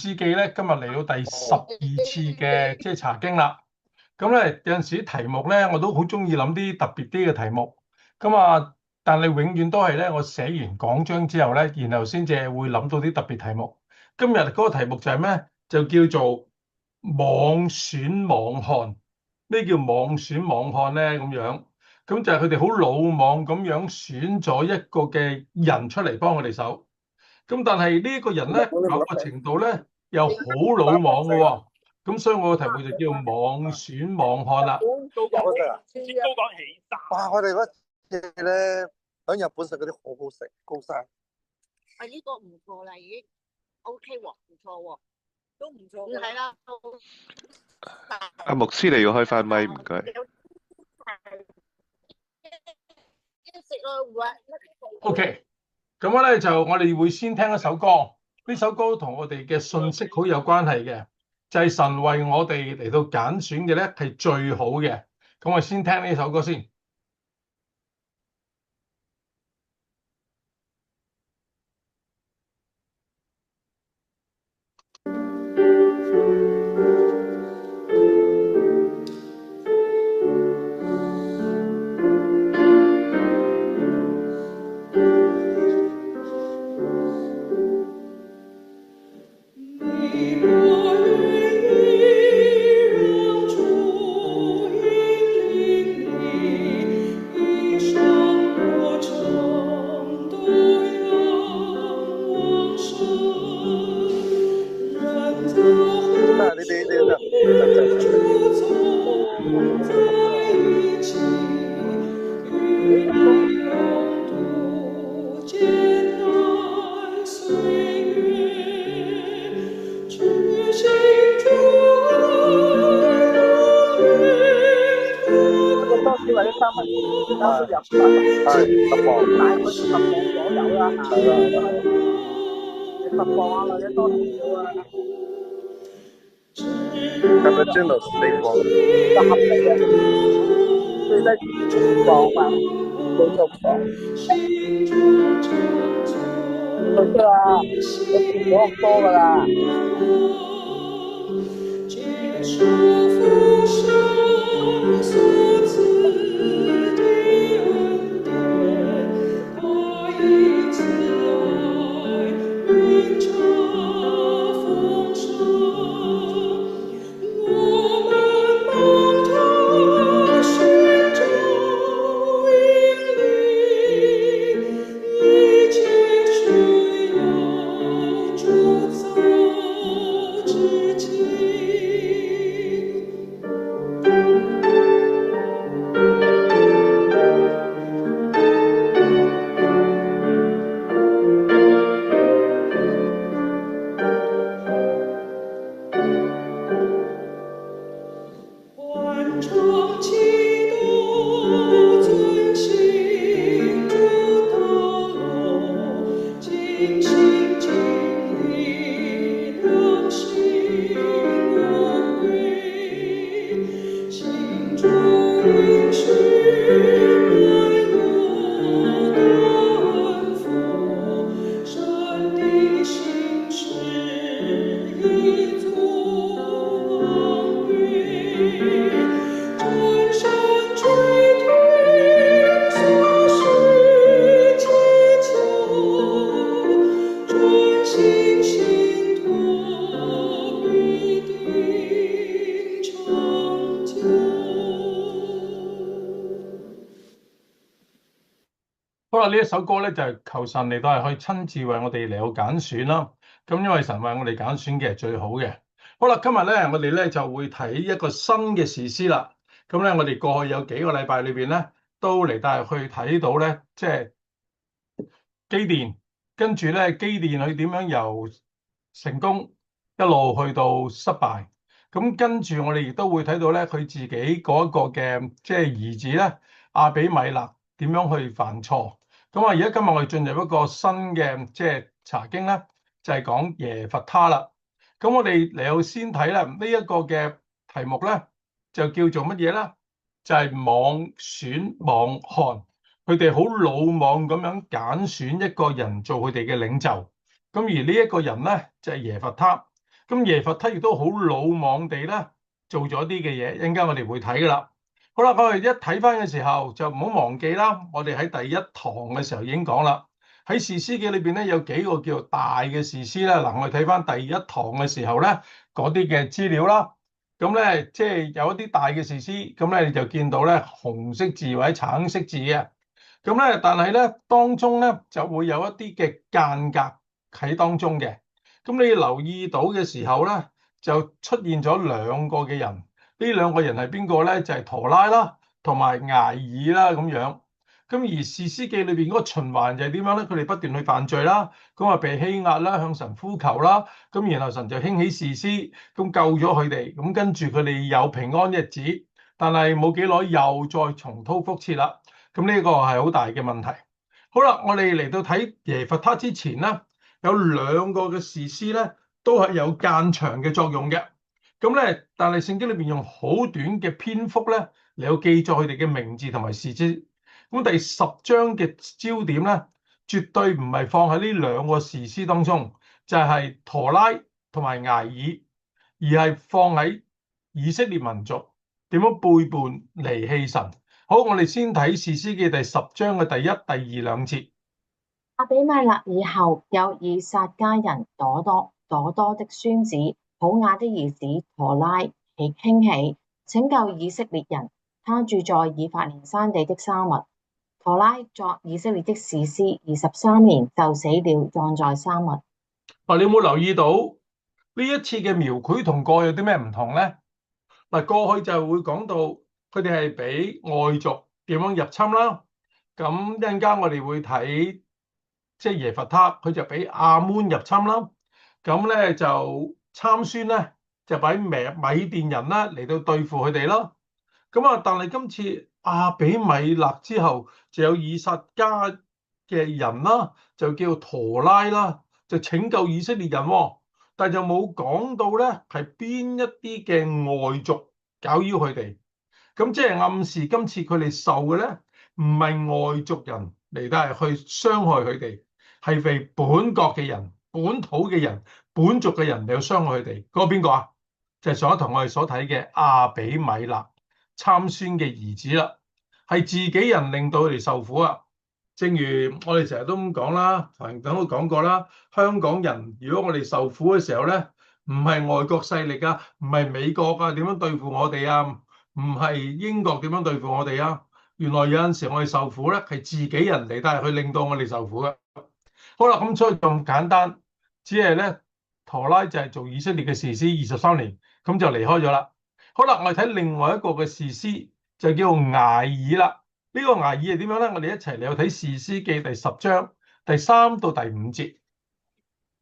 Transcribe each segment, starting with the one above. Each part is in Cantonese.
司記咧今日嚟到第12次嘅即係查經啦。咁咧有陣時題目咧我都好中意諗啲特別啲嘅題目。咁啊，但係永遠都係咧我寫完講章之後咧，然後先至會諗到啲特別題目。今日嗰個題目就係咩？就叫做妄選妄看。咩叫妄選妄看咧？咁樣咁就係佢哋好魯莽咁樣選咗一個嘅人出嚟幫佢哋手。咁但係呢個人咧，某個程度咧又好魯莽嘅喎。咁所以我個題目就叫妄選妄看啦。哇！我哋嗰隻咧喺日本食嗰啲好好食，高山。呢個唔錯啦，已經 OK 喎，唔錯喎，都唔錯。係啦，阿牧師你要開翻咪，唔該。OK，咁我哋會先聽一首歌，呢首歌同我哋嘅信息好有關係嘅，就係神為我哋嚟到揀選嘅咧係最好嘅。咁我先聽呢首歌先。好啦，呢一首歌咧就係求神嚟到係可以親自為我哋嚟到揀選啦。咁因為神為我哋揀選嘅係最好嘅。好啦，今日咧我哋咧就會睇一個新嘅士師啦。咁咧我哋過去有幾個禮拜裏邊咧都嚟到去睇到咧，即係基甸，跟住咧基甸佢點樣由成功一路去到失敗。咁跟住我哋亦都會睇到咧佢自己嗰一個嘅即係兒子咧亞比米勒點樣去犯錯。咁啊，而家今日我哋進入一個新嘅即係查經咧，就係講耶弗他啦。咁我哋嚟到先睇啦，呢一個嘅題目咧就叫做乜嘢咧？就係妄選妄看，佢哋好魯莽咁樣揀選一個人做佢哋嘅領袖。咁而呢一個人咧就係耶弗他。咁耶弗他亦都好魯莽地咧做咗啲嘅嘢，一陣間我哋會睇噶啦。好啦，我哋一睇翻嘅時候就唔好忘記啦，我哋喺第一堂嘅時候已經講啦，喺士師記裏邊咧有幾個叫做大嘅士師啦。嗱，我哋睇翻第一堂嘅時候咧嗰啲嘅資料啦，咁咧即係有一啲大嘅士師，咁咧你就見到咧紅色字或者橙色字嘅，咁咧但係咧當中咧就會有一啲嘅間隔喺當中嘅，咁你留意到嘅時候咧就出現咗兩個嘅人。呢兩個人係邊個咧？就係陀拉啦，同埋睚珥啦咁樣。咁而士師記裏邊嗰個循環就係點樣咧？佢哋不斷去犯罪啦，咁啊被欺壓啦，向神呼求啦，咁然後神就興起士師，咁救咗佢哋，咁跟住佢哋有平安日子，但係冇幾耐又再重蹈覆轍啦。咁呢個係好大嘅問題。好啦，我哋嚟到睇耶弗他之前咧，有兩個嘅士師咧，都係有間場嘅作用嘅。咁咧，但係聖經裏邊用好短嘅篇幅咧嚟到記載佢哋嘅名字同埋事蹟。咁第10章嘅焦點咧，絕對唔係放喺呢兩個士師當中，就係陀拉同埋睚珥，而係放喺以色列民族點樣背叛離棄神。好，我哋先睇士師記第10章嘅第1、第2兩節。亞比米勒以後，有以撒家人朵多的孫子普雅的兒子陀拉興起，拯救以色列人。他住在以法蓮山地的沙漠。陀拉作以色列的士師23年，就死了，葬在沙漠。嗱，你有冇留意到呢一次嘅描繪同過去有啲咩唔同咧？嗱，過去就會講到佢哋係俾外族點樣入侵啦。咁一陣間我哋會睇，即係耶弗他佢就俾亞捫入侵啦。咁咧就參孫咧就俾米甸人啦嚟到對付佢哋咯。咁啊，但係今次亞比米勒之後就有以撒家嘅人啦，就叫陀拉啦，就拯救以色列人喎。但係就冇講到咧係邊一啲嘅外族搞擾佢哋。咁即係暗示今次佢哋受嘅咧唔係外族人嚟到係去傷害佢哋，係被本國嘅人、本土嘅人、本族嘅人嚟到傷害佢哋。嗰個邊個啊？就係上一堂我哋所睇嘅亞比米勒參孫嘅兒子啦，係自己人令到佢哋受苦啊。正如我哋成日都咁講啦，等都講過啦，香港人如果我哋受苦嘅時候咧，唔係外國勢力啊，唔係美國啊點樣對付我哋啊，唔係英國點樣對付我哋啊，原來有陣時我哋受苦咧係自己人嚟，但係去令到我哋受苦嘅。好啦，咁所以咁簡單，只係咧陀拉就係做以色列嘅士師23年，咁就離開咗啦。好啦，我哋睇另外一個嘅士師就叫睚珥啦。呢個睚珥係點樣咧？我哋一齊嚟去睇士師記第10章第3到第5節。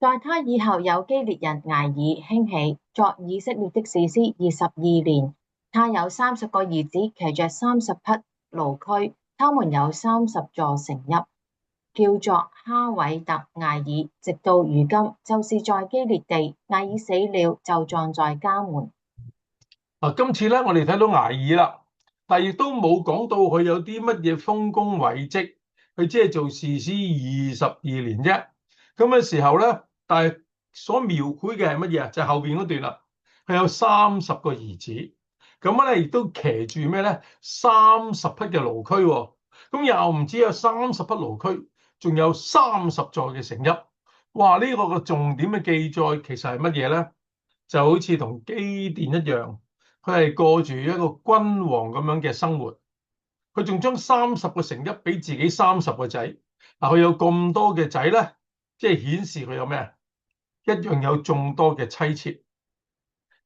在他以後，有基列人睚珥興起，作以色列的士師22年。他有30個兒子，騎着30匹驢駒，他們有30座城邑，叫作哈偉特睚珥，直到如今，就是在基列地。睚珥死了，就葬在迦門。今次咧，我哋睇到睚珥啦，但亦都冇講到佢有啲乜嘢豐功偉績，佢只係做士師22年啫。咁嘅時候咧，但係所描繪嘅係乜嘢啊？就係後邊嗰段啦。佢有30個兒子，咁咧亦都騎住咩咧？30匹嘅驢駒喎。咁又唔止有30匹驢駒，仲有30座嘅城邑。哇！呢個嘅重點嘅記載其實係乜嘢咧？就好似同基甸一樣。佢係過住一個君王咁樣嘅生活，佢仲將30個城邑俾自己30個仔。嗱，佢有咁多嘅仔咧，即係顯示佢有咩？一樣有眾多嘅妻妾，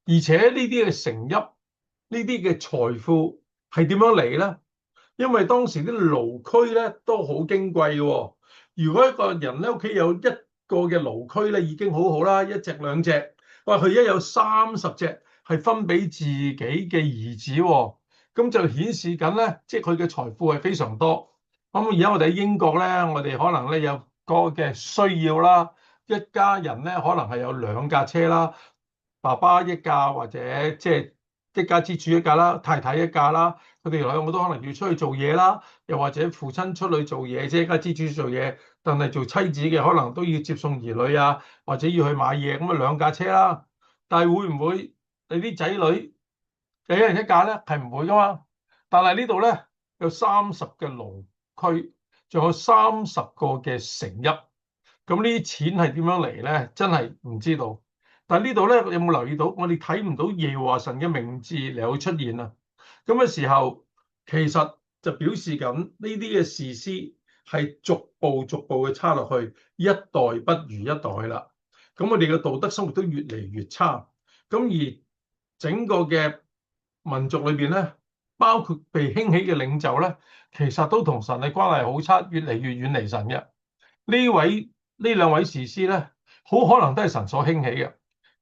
而且呢啲嘅城邑，呢啲嘅財富係點樣嚟咧？因為當時啲驢駒咧都好矜貴嘅喎。如果一個人咧屋企有一個嘅驢駒咧，已經好好啦，一隻兩隻。哇！佢一有30隻。係分俾自己嘅兒子喎，咁就顯示緊咧，即係佢嘅財富係非常多。咁而家我哋喺英國咧，我哋可能咧有個嘅需要啦，一家人咧可能係有2架車啦，爸爸一架或者即係一家之主一架啦，太太一架啦，佢哋兩個都可能要出去做嘢啦，又或者父親出去做嘢，即係一家之主做嘢，但係做妻子嘅可能都要接送兒女啊，或者要去買嘢，咁啊2架車啦。但係會唔會你啲仔女就一人一架咧？係唔會噶嘛。但係呢度咧有30嘅驢區，仲有30個嘅城邑。咁呢啲錢係點樣嚟咧？真係唔知道。但係呢度咧有冇留意到？我哋睇唔到耶和華神嘅名字嚟到出現啊！咁嘅時候，其實就表示緊呢啲嘅士師係逐步嘅差落去，一代不如一代啦。咁我哋嘅道德生活都越嚟越差。咁而整個嘅民族裏邊咧，包括被興起嘅領袖咧，其實都同神嘅關係好差，越嚟越遠離神嘅。呢兩位士師咧，好可能都係神所興起嘅，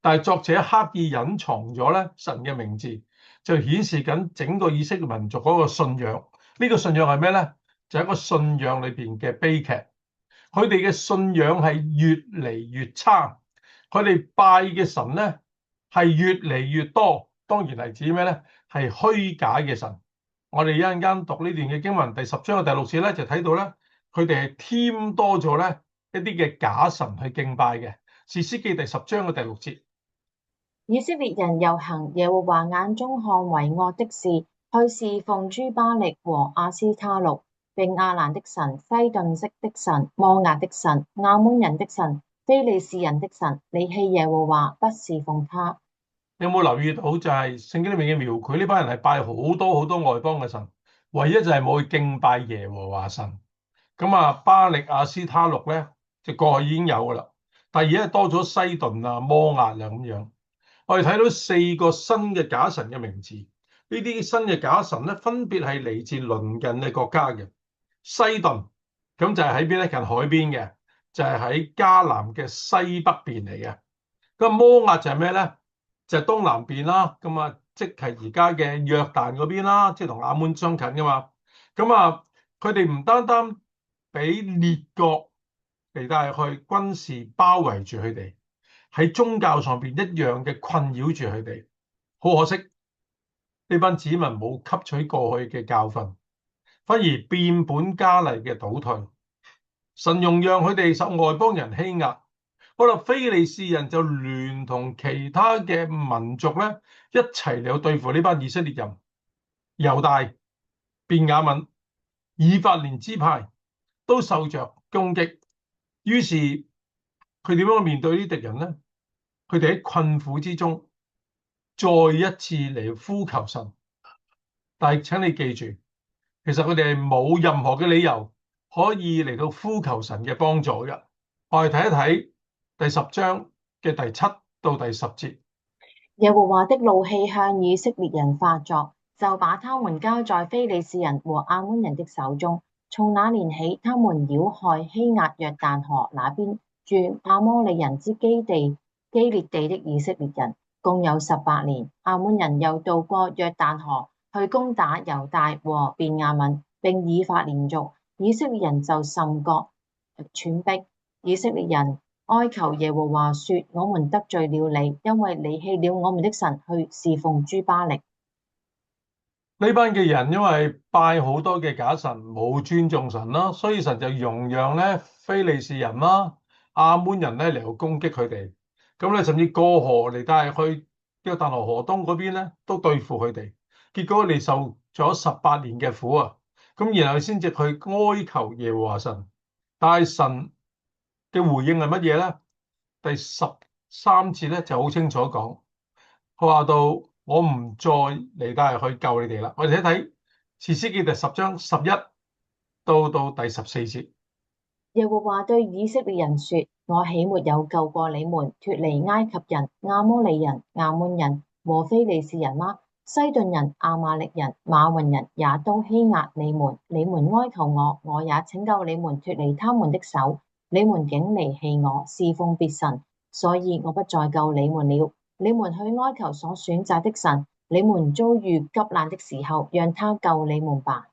但係作者刻意隱藏咗咧神嘅名字，就顯示緊整個以色列民族嗰個信仰。呢個信仰係咩咧？就係一個信仰裏邊嘅悲劇。佢哋嘅信仰係越嚟越差，佢哋拜嘅神咧係越嚟越多。當然係指咩咧？係虛假嘅神。我哋一陣間讀呢段嘅經文第10章嘅第6節咧，就睇到咧，佢哋係添多咗咧一啲嘅假神去敬拜嘅。士師記第10章嘅第6節，以色列人又行耶和華眼中看為惡的事，去侍奉諸巴力和亞斯他錄，並亞蘭的神、西頓式的神、摩押的神、亞捫人的神、非利士人的神，離棄耶和華，不侍奉他。有冇留意到就係聖經裏面嘅描繪？呢班人係拜好多外邦嘅神，唯一就係冇去敬拜耶和華神。咁啊，巴力、亞斯他錄咧，就過去已經有噶啦，但係而家多咗西頓啊、摩押啊咁樣。我哋睇到4個新嘅假神嘅名字，呢啲新嘅假神咧，分別係嚟自鄰近嘅國家嘅。西頓咁就係喺邊咧？近海邊嘅，就係喺迦南嘅西北邊嚟嘅。咁摩押就係咩咧？就係東南邊啦。咁啊，即係而家嘅約旦嗰邊啦，即係同亞捫相近噶嘛。咁啊，佢哋唔單單俾列國嚟到去軍事包圍住佢哋，喺宗教上邊一樣嘅困擾住佢哋。好可惜，呢班子民冇吸取過去嘅教訓，反而變本加厲嘅倒退。神容讓佢哋受外邦人欺壓。好啦，非利士人就聯同其他嘅民族咧，一齊嚟對付呢班以色列人。猶大、便雅憫、以法蓮支派都受着攻擊。於是佢點樣去面對呢啲敵人咧？佢哋喺困苦之中，再一次嚟呼求神。但係請你記住，其實佢哋係冇任何嘅理由可以嚟到呼求神嘅幫助嘅。我哋睇一睇第10章嘅第7到第10節。耶和華的怒氣向以色列人發作，就把他們交在非利士人和亞捫人的手中。從那年起，他們擾害欺壓約旦河那邊住亞摩利人之基列地的以色列人，共有18年。亞捫人又渡過約旦河去攻打猶大和便雅憫，並以法蓮族。以色列人就甚覺窘迫。以色列人哀求耶和華說：我們得罪了你，因為離棄了我們的神，去侍奉諸巴力。呢班嘅人因為拜好多嘅假神，冇尊重神啦，所以神就容讓咧非利士人啦、亞捫人咧嚟到攻擊佢哋。咁咧甚至過河嚟，但係去約旦河河東嗰邊咧都對付佢哋。結果佢哋受咗18年嘅苦啊！咁然後先至去哀求耶和華神，但係神嘅回應係乜嘢咧？第13節咧就好清楚講，佢話到我唔再嚟到去救你哋啦。我哋睇睇士師記第10章11到第14節。耶和華對以色列人說：我豈沒有救過你們脫離埃及人、亞摩利人、亞捫人和非利士人嗎？西頓人、亞瑪力人、瑪雲人也都欺壓你們，你們哀求我，我也拯救你們脫離他們的手。你們竟離棄我，侍奉別神，所以我不再救你們了。你們去哀求所選擇的神，你們遭遇急難的時候，讓他救你們吧。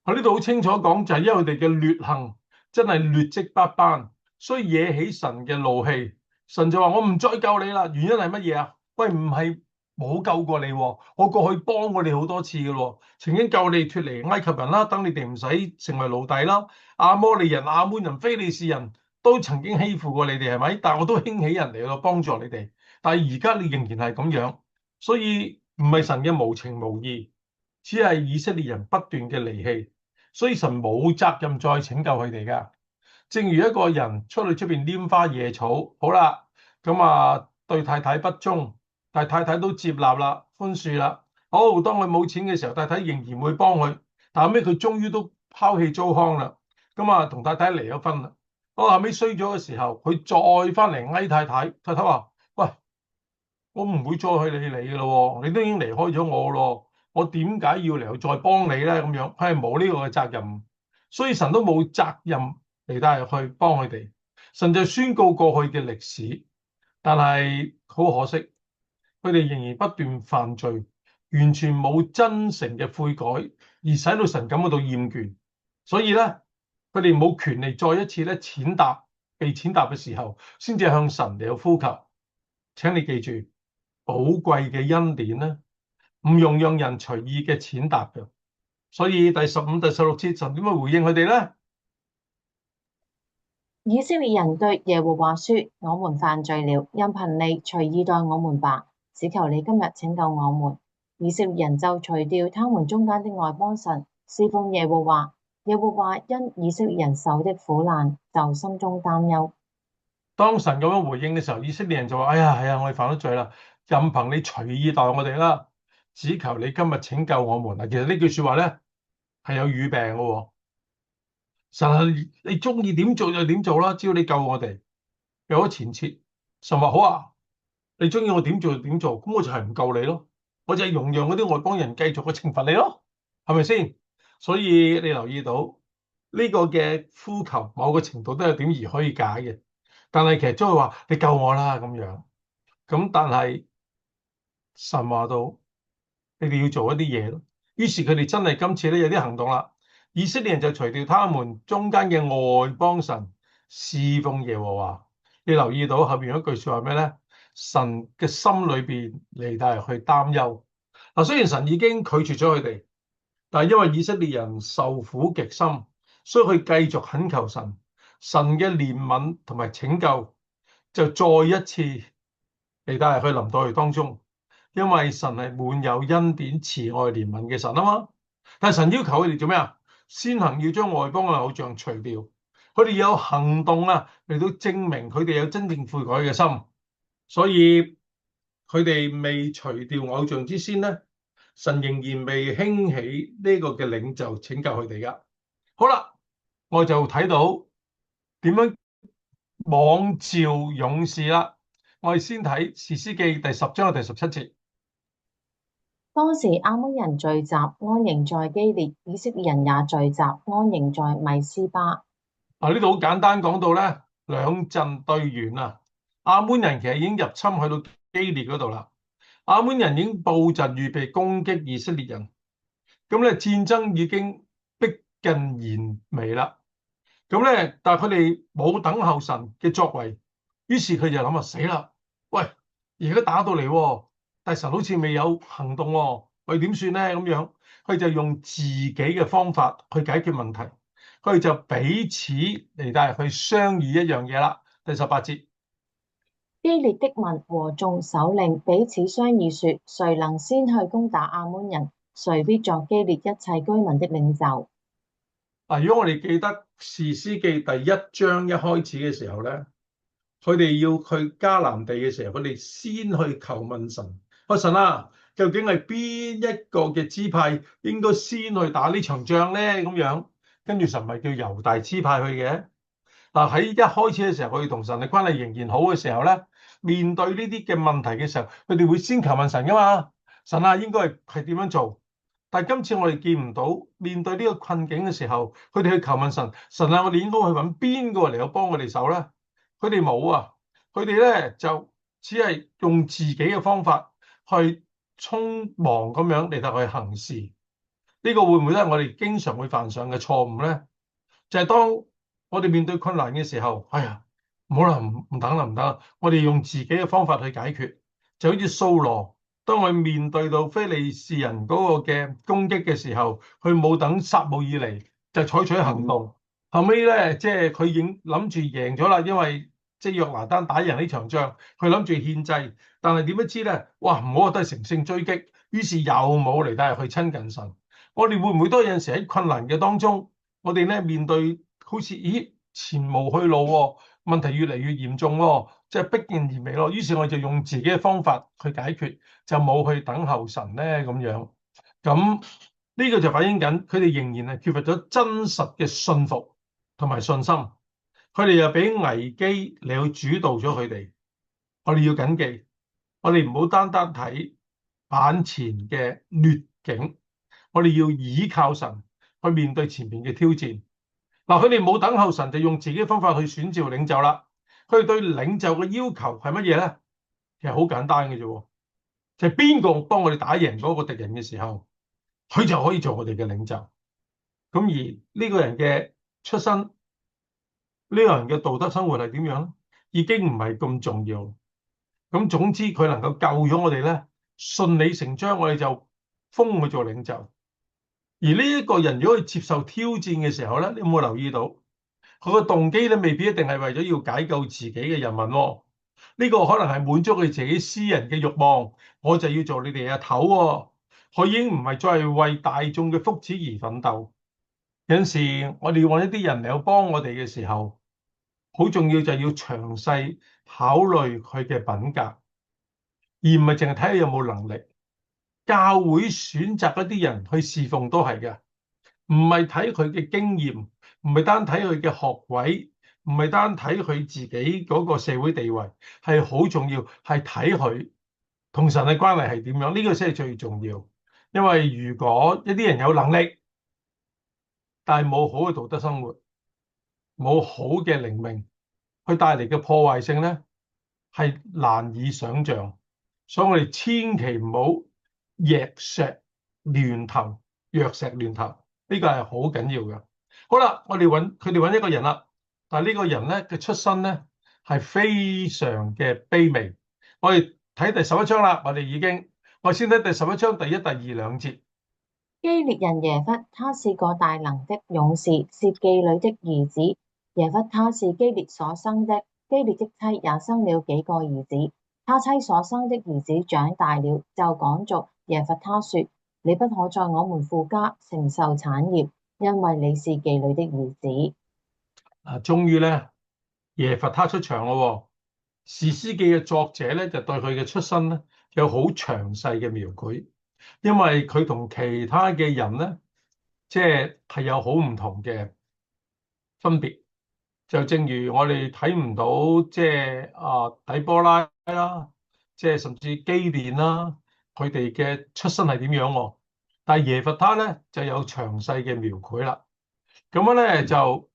喺呢度好清楚講，就係因為佢哋嘅劣行真係劣跡斑斑，所以惹起神嘅怒氣。神就話：我唔再救你啦。原因係乜嘢啊？喂，唔係冇救過你，我過去幫過你好多次嘅咯，曾經救你脫離埃及人啦，等你哋唔使成為奴隸啦。亞摩利人、亞捫人、非利士人都曾經欺負過你哋，係咪？但我都興起人嚟到幫助你哋。但係而家你仍然係咁樣，所以唔係神嘅無情無義，只係以色列人不斷嘅離棄，所以神冇責任再拯救佢哋㗎。正如一個人出去出邊拈花惹草，好啦，咁對太太不忠，但係太太都接納啦、寬恕啦。好，當佢冇錢嘅時候，太太仍然會幫佢，但後尾佢終於都拋棄糟糠啦，同太太離咗婚啦。後尾衰咗嘅時候，佢再翻嚟嗌太太，太太話：喂，我唔會再去理你嘅咯，你都已經離開咗我咯，我點解要嚟再幫你咧？咁樣佢係冇呢個嘅責任，所以神都冇責任嚟帶入去幫佢哋。神就宣告過去嘅歷史，但係好可惜，佢哋仍然不斷犯罪，完全冇真誠嘅悔改，而使到神感覺到厭倦。所以咧，佢哋冇權利再一次咧被踐踏嘅時候，先至向神嚟到呼求。請你記住，寶貴嘅恩典咧，唔容讓人隨意嘅踐踏嘅。所以第15、第16節，神點樣回應佢哋咧？以色列人對耶和華說：我們犯罪了，任憑你隨意待我們吧，只求你今日拯救我們。以色列人就除掉他們中間的外邦神，侍奉耶和華。耶和華因以色列人受的苦難，就心中擔憂。當神咁樣回應嘅時候，以色列人就話：哎呀，係啊，我哋犯咗罪啦，任憑你隨意待我哋啦，只求你今日拯救我們。其實呢句說話咧係有語病嘅喎。神，你中意點做就點做啦，只要你救我哋。有咗前設，神話好啊，你中意我點做就點做，咁我就係唔救你咯，我就係容讓嗰啲外邦人繼續去懲罰你咯，係咪先？所以你留意到呢個嘅呼求，某個程度都有點兒虛假嘅。但係其實都係話你救我啦咁樣，咁但係神話到你哋要做一啲嘢咯。於是佢哋真係今次咧有啲行動啦。以色列人就除掉他們中間嘅外邦神，侍奉耶和華。你留意到後邊有一句說話咩咧？神嘅心裏邊嚟到係去擔憂。嗱，雖然神已經拒絕咗佢哋，但係因為以色列人受苦極深，所以佢繼續懇求神。神嘅憐憫同埋拯救就再一次嚟到係去臨到佢當中，因為神係滿有恩典、慈愛、憐憫嘅神啊嘛。但係神要求佢哋做咩啊？先行要將外邦嘅偶像除掉，佢哋有行動嚟到證明佢哋有真正悔改嘅心。所以佢哋未除掉偶像之先咧，神仍然未興起呢個嘅領袖拯救佢哋噶。好啦，我就睇到點樣妄召勇士啦。我哋先睇士師記第10章嘅第17節。當時亞捫人聚集，安營在基列；以色列人也聚集，安營在米斯巴。呢度好簡單講到咧，兩陣對圓啊。亞捫人其實已經入侵去到基列嗰度啦。亞捫人已經布陣預備攻擊以色列人，咁咧戰爭已經逼近延尾啦。咁咧，但係佢哋冇等候神嘅作為，於是佢就諗啊，死啦！喂，而家打到嚟，但係神好似未有行動喎，我哋點算咧？咁樣，佢就用自己嘅方法去解決問題，佢哋就彼此嚟到去商議一樣嘢啦。第18節，基列的民和眾首領彼此商議說：誰能先去攻打亞捫人，誰必作基列一切居民的領袖。如果我哋記得士師記第1章一開始嘅時候咧，佢哋要去迦南地嘅時候，佢哋先去求問神。神啊，究竟係邊一個嘅支派應該先去打呢場仗咧？咁樣，跟住神咪叫猶大支派去嘅。喺一開始嘅時候，佢哋同神嘅關係仍然好嘅時候咧，面對呢啲嘅問題嘅時候，佢哋會先求問神噶嘛。神啊，應該係點樣做？但係今次我哋見唔到，面對呢個困境嘅時候，佢哋去求問神。神啊，我哋應該去揾邊個嚟到幫我哋手咧？佢哋冇啊，佢哋咧就只係用自己嘅方法去匆忙咁樣嚟到去行事。呢個會唔會都係我哋經常會犯上嘅錯誤咧？就係當我哋面對困難嘅時候，哎呀，唔好啦，唔等啦，唔得啦，我哋用自己嘅方法去解決，就好似掃羅，當佢面對到非利士人嗰個嘅攻擊嘅時候，佢冇等撒母耳嚟就採取行動，後尾咧即係佢已經諗住贏咗啦，因為即係約拿單打贏呢場仗，佢諗住獻祭，但係點不知咧，哇！唔好覺得乘勝追擊，於是又冇嚟帶入去親近神。我哋會唔會都有陣時喺困難嘅當中，我哋咧面對好似前無去路喎，問題越嚟越嚴重喎，即係逼近而微咯。於是我就用自己嘅方法去解決，就冇去等候神咧咁樣。咁呢個就反映緊佢哋仍然係缺乏咗真實嘅信服同埋信心。佢哋又俾危機嚟去主導咗佢哋。我哋要謹記，我哋唔好單單睇眼前嘅劣境，我哋要倚靠神去面對前面嘅挑戰。嗱，佢哋冇等候神，就用自己嘅方法去選召領袖啦。佢哋對領袖嘅要求係乜嘢咧？其實好簡單嘅啫，就係邊個幫我哋打贏嗰個敵人嘅時候，佢就可以做我哋嘅領袖。咁而呢個人嘅出身，呢個人嘅道德生活係點樣咧？已經唔係咁重要。咁總之佢能夠救咗我哋咧，順理成章我哋就封佢做領袖。而呢一個人如果佢接受挑戰嘅時候咧，你有冇留意到佢個動機咧？未必一定係為咗要解救自己嘅人民喎。呢個可能係滿足佢自己私人嘅慾望，我就要做你哋阿頭喎。佢已經唔係再係為大眾嘅福祉而奮鬥。有陣時我哋要揾一啲人嚟去幫我哋嘅時候，好重要就係要詳細考慮佢嘅品格，而唔係淨係睇佢有冇能力。教會選擇一啲人去侍奉都係嘅，唔係睇佢嘅經驗，唔係單睇佢嘅學位，唔係單睇佢自己嗰個社會地位，係好重要，係睇佢同神嘅關係係點樣，呢個先係最重要。因為如果一啲人有能力，但係冇好嘅道德生活，冇好嘅靈命，佢帶嚟嘅破壞性咧係難以想像。所以我哋千祈唔好弱石亂投，弱石亂投，呢個係好緊要嘅。好啦，佢哋揾一個人啦，但係呢個人咧嘅出身咧係非常嘅卑微。我哋睇第11章啦，我先睇第11章第1、第2兩節。基列人耶弗，他是個大能的勇士，是妓女的兒子。耶弗他是基列所生的，基列的妻也生了幾個兒子。他妻所生的兒子長大了，就趕逐耶弗他說：你不可在我們父家承受產業，因為你是妓女的兒子。終於咧，耶弗他出場咯。士師記嘅作者咧就對佢嘅出身咧有好詳細嘅描繪，因為佢同其他嘅人咧，即係有好唔同嘅分別。就正如我哋睇唔到即係底波拉啦，即係甚至基甸啦，佢哋嘅出身係點樣喎？但係耶弗他咧就有詳細嘅描繪啦。咁樣咧就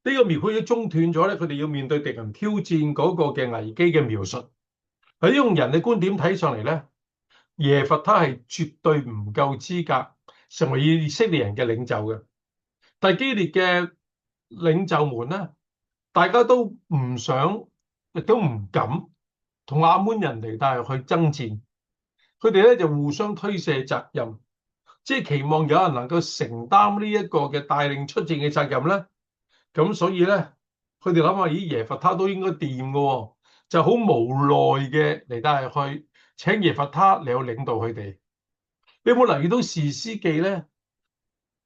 呢個描繪咗中斷咗咧，佢哋要面對敵人挑戰嗰個嘅危機嘅描述。喺用人嘅觀點睇上嚟咧，耶弗他係絕對唔夠資格成為以色列人嘅領袖嘅。但係基列嘅領袖們咧，大家都唔想，亦都唔敢同亞捫人嚟帶入去爭戰。佢哋咧就互相推卸責任，即係期望有人能夠承擔呢一個嘅帶領出戰嘅責任咧。咁所以咧，佢哋諗下，咦，耶弗他都應該掂嘅喎，就好無奈嘅嚟帶入去請耶弗他嚟去領導佢哋。你有冇留意到士師記咧？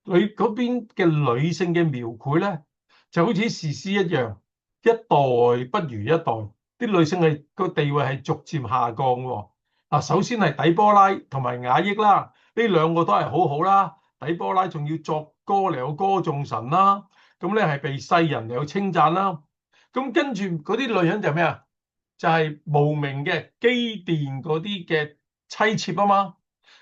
佢嗰邊嘅女性嘅描繪咧，就好似士師一樣，一代不如一代，啲女性係個地位係逐漸下降喎。嗱，首先係底波拉同埋雅億啦，呢兩個都係好好啦。底波拉仲要作歌嚟有歌頌神啦，咁咧係被世人嚟有稱讚啦。咁跟住嗰啲女人就咩啊？就係無名嘅基甸嗰啲嘅妻妾啊嘛。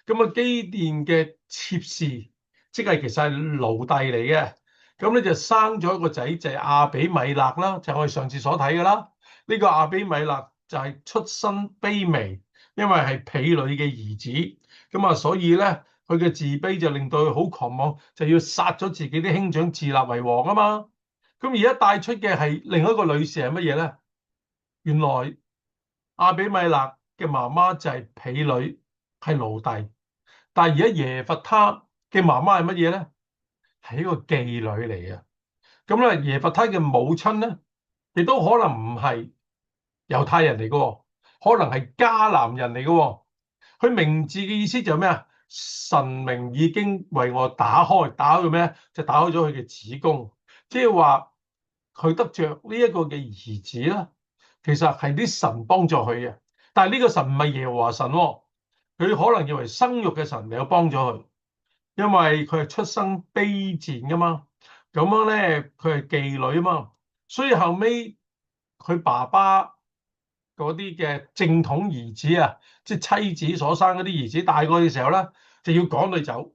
咁啊，基甸嘅妾侍。即係其實係奴隸嚟嘅，咁咧就生咗一個仔，就係亞比米勒啦，就係我哋上次所睇嘅啦。呢個亞比米勒就係出身卑微，因為係婢女嘅兒子，咁啊，所以咧佢嘅自卑就令到佢好狂妄，就要殺咗自己啲兄長自立為王啊嘛。咁而家帶出嘅係另一個女士係乜嘢咧？原來亞比米勒嘅媽媽就係婢女，係奴隸，但係而家耶弗他嘅媽媽係乜嘢咧？係一個妓女嚟嘅。咁咧，耶弗他嘅母親咧，亦都可能唔係猶太人嚟嘅喎，可能係迦南人嚟嘅喎。佢名字嘅意思就係咩啊？神明已經為我打開，打開咗咩？就打開咗佢嘅子宮，即係話佢得着呢一個嘅兒子啦。其實係啲神幫助佢嘅，但係呢個神唔係耶和華神喎，佢可能認為生育嘅神嚟有幫咗佢，因為佢係出生卑賤噶嘛。咁樣咧，佢係妓女啊嘛，所以後尾佢爸爸嗰啲嘅正統兒子啊，即係妻子所生嗰啲兒子大個嘅時候咧，就要趕佢走。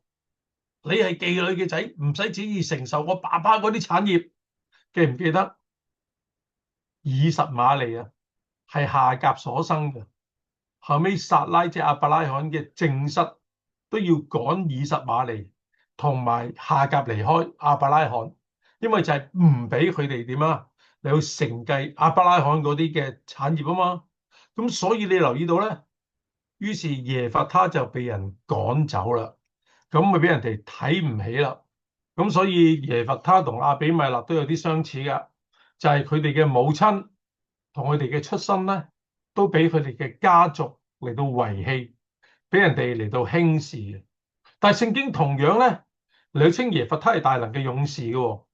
你係妓女嘅仔，唔使旨意承受我爸爸嗰啲產業。記唔記得以實瑪利啊？係夏甲所生嘅，後尾撒拉即係亞伯拉罕嘅正室都要趕以實瑪利同埋夏甲離開亞伯拉罕，因為就係唔俾佢哋點啊，你去承繼亞伯拉罕嗰啲嘅產業啊嘛。咁所以你留意到咧，於是耶弗他就被人趕走啦，咁咪俾人哋睇唔起啦。咁所以耶弗他同亞比米勒都有啲相似㗎，就係佢哋嘅母親同佢哋嘅出身咧，都俾佢哋嘅家族嚟到遺棄，俾人哋嚟到輕視嘅。但係聖經同樣咧，嚟稱耶弗他係大能嘅勇士嘅喎。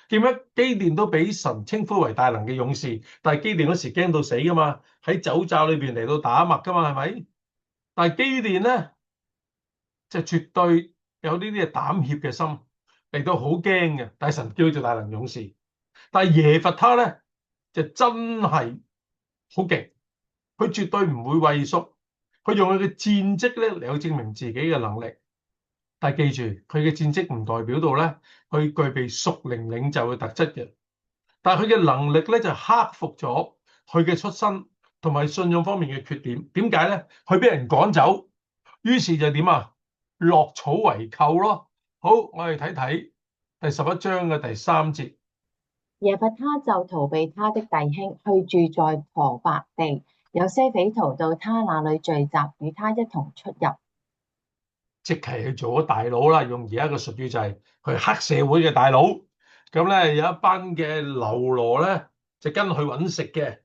記唔記得基甸都俾神稱呼為大能嘅勇士，但係基甸嗰時驚到死噶嘛，喺酒窖裏邊嚟到打麥噶嘛，係咪？但係基甸咧就絕對有呢啲嘅膽怯嘅心，嚟到好驚嘅，但係神叫佢做大能勇士。但係耶弗他咧就真係好勁，佢絕對唔會畏縮，佢用佢嘅戰績咧嚟去證明自己嘅能力。但係記住，佢嘅戰績唔代表到咧佢具備屬靈領袖嘅特質嘅，但係佢嘅能力咧就克服咗佢嘅出身同埋信仰方面嘅缺點。點解咧？佢俾人趕走，於是就點啊？落草為寇咯。好，我哋睇睇第11章嘅第3節。耶弗他就逃避他的弟兄，去住在陀伯地。有些匪徒到他那裏聚集，與他一同出入。即係去做咗大佬啦，用而家嘅術語就係佢黑社會嘅大佬。咁咧有一班嘅流羅咧就跟佢揾食嘅，